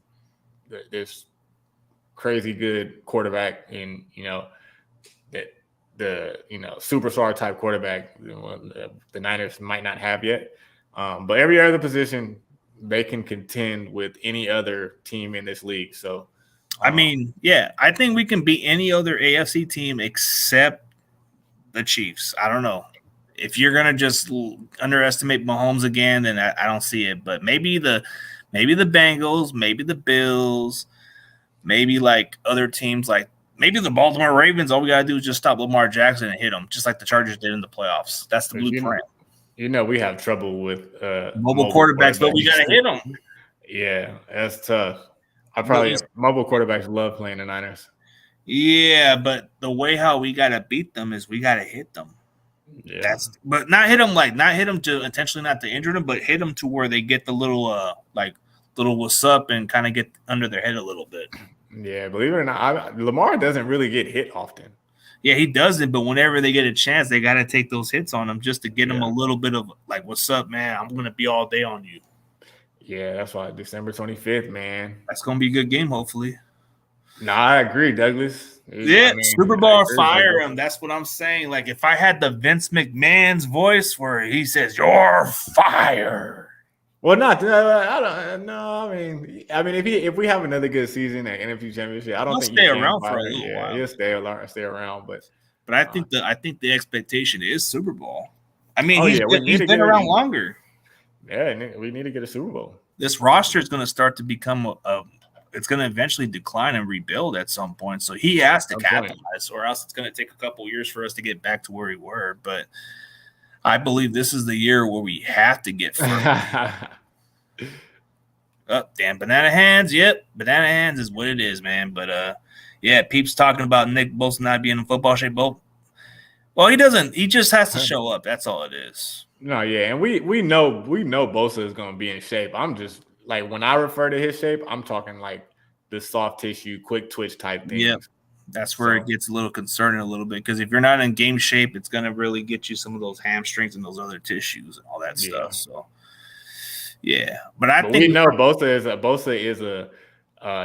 crazy good quarterback in the superstar type quarterback the Niners might not have yet. But every other position they can contend with any other team in this league. So I mean, I think we can beat any other AFC team except the Chiefs. I don't know. If you're gonna just underestimate Mahomes again, then I don't see it. But maybe the Bengals, maybe the Bills, maybe like other teams, like maybe the Baltimore Ravens. All we gotta do is just stop Lamar Jackson and hit him, just like the Chargers did in the playoffs. That's the blueprint. We have trouble with mobile quarterbacks, but we gotta hit them. Yeah, that's tough. Mobile quarterbacks love playing the Niners. Yeah, but the way how we gotta beat them is we gotta hit them. Yeah. But not hit them to intentionally not to injure them, but hit them to where they get the little little what's up and kind of get under their head a little bit. Yeah, believe it or not, Lamar doesn't really get hit often. Yeah, he doesn't, but whenever they get a chance, they got to take those hits on him just to get him a little bit of like, what's up, man? I'm going to be all day on you. Yeah, that's why December 25th, man. That's going to be a good game, hopefully. No, I agree, Douglas. Super Bowl, fire him. That's what I'm saying. Like, if I had the Vince McMahon's voice where he says, "You're fired." Well, I don't know. I mean, if we have another good season at NFC Championship, I don't think he'll stay around for a little while. He'll stay around, but I think the expectation is Super Bowl. I mean, he's been around longer. Yeah, we need to get a Super Bowl. This roster is going to start to become it's going to eventually decline and rebuild at some point. So he has to capitalize, or else it's going to take a couple years for us to get back to where we were. But I believe this is the year where we have to get further. Damn, banana hands. Yep, banana hands is what it is, man. But Peeps talking about Nick Bosa not being in football shape. Well, he doesn't. He just has to show up. That's all it is. No, yeah, and we know Bosa is going to be in shape. I'm just like, when I refer to his shape, I'm talking like the soft tissue, quick twitch type things. Yep. That's where it gets a little concerning a little bit, because if you're not in game shape, it's going to really get you some of those hamstrings and those other tissues and all that stuff. So, but I think we know Bosa is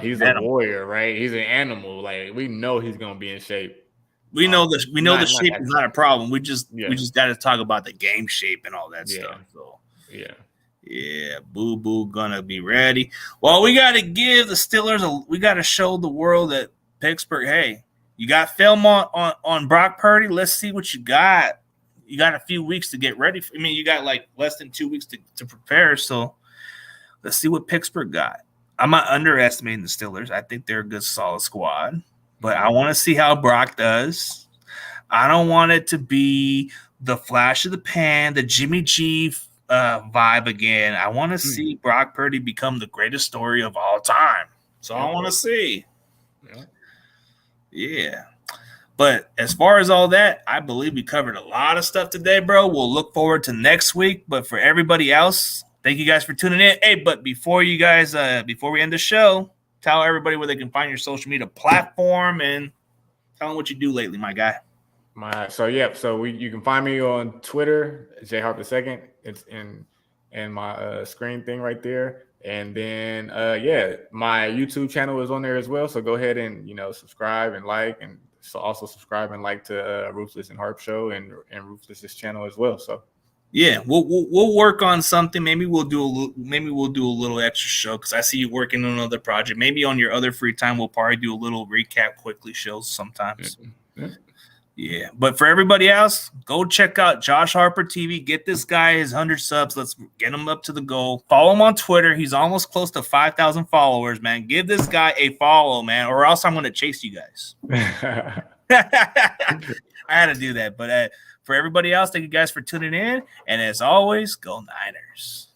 he's a warrior, right? He's an animal. Like, we know he's going to be in shape. We know the shape is not a problem. We just got to talk about the game shape and all that stuff. So Boo Boo gonna be ready. Well, we got to give the Steelers we got to show the world that Pittsburgh, hey, you got film on Brock Purdy. Let's see what you got. You got a few weeks to get ready. You got like less than 2 weeks to prepare. So let's see what Pittsburgh got. I'm not underestimating the Steelers. I think they're a good, solid squad. But I want to see how Brock does. I don't want it to be the flash of the pan, the Jimmy G vibe again. I want to see Brock Purdy become the greatest story of all time. So I want to see. Yeah. But as far as all that, I believe we covered a lot of stuff today, bro. We'll look forward to next week. But for everybody else, thank you guys for tuning in. Hey, but before we end the show, tell everybody where they can find your social media platform and tell them what you do lately, my guy. So you can find me on Twitter, J Harper II. It's in my screen thing right there. And then my YouTube channel is on there as well. So go ahead and subscribe and like, and so also subscribe and like to Ruthless and Harp Show and Ruthless's channel as well. So yeah, we'll work on something. Maybe we'll do a little extra show because I see you working on another project. Maybe on your other free time, we'll probably do a little recap quickly shows sometimes. Yeah, but for everybody else, go check out Josh Harper TV. Get this guy his 100 subs. Let's get him up to the goal. Follow him on Twitter. He's almost close to 5,000 followers, man. Give this guy a follow, man, or else I'm going to chase you guys. I had to do that. But for everybody else, thank you guys for tuning in. And as always, go Niners.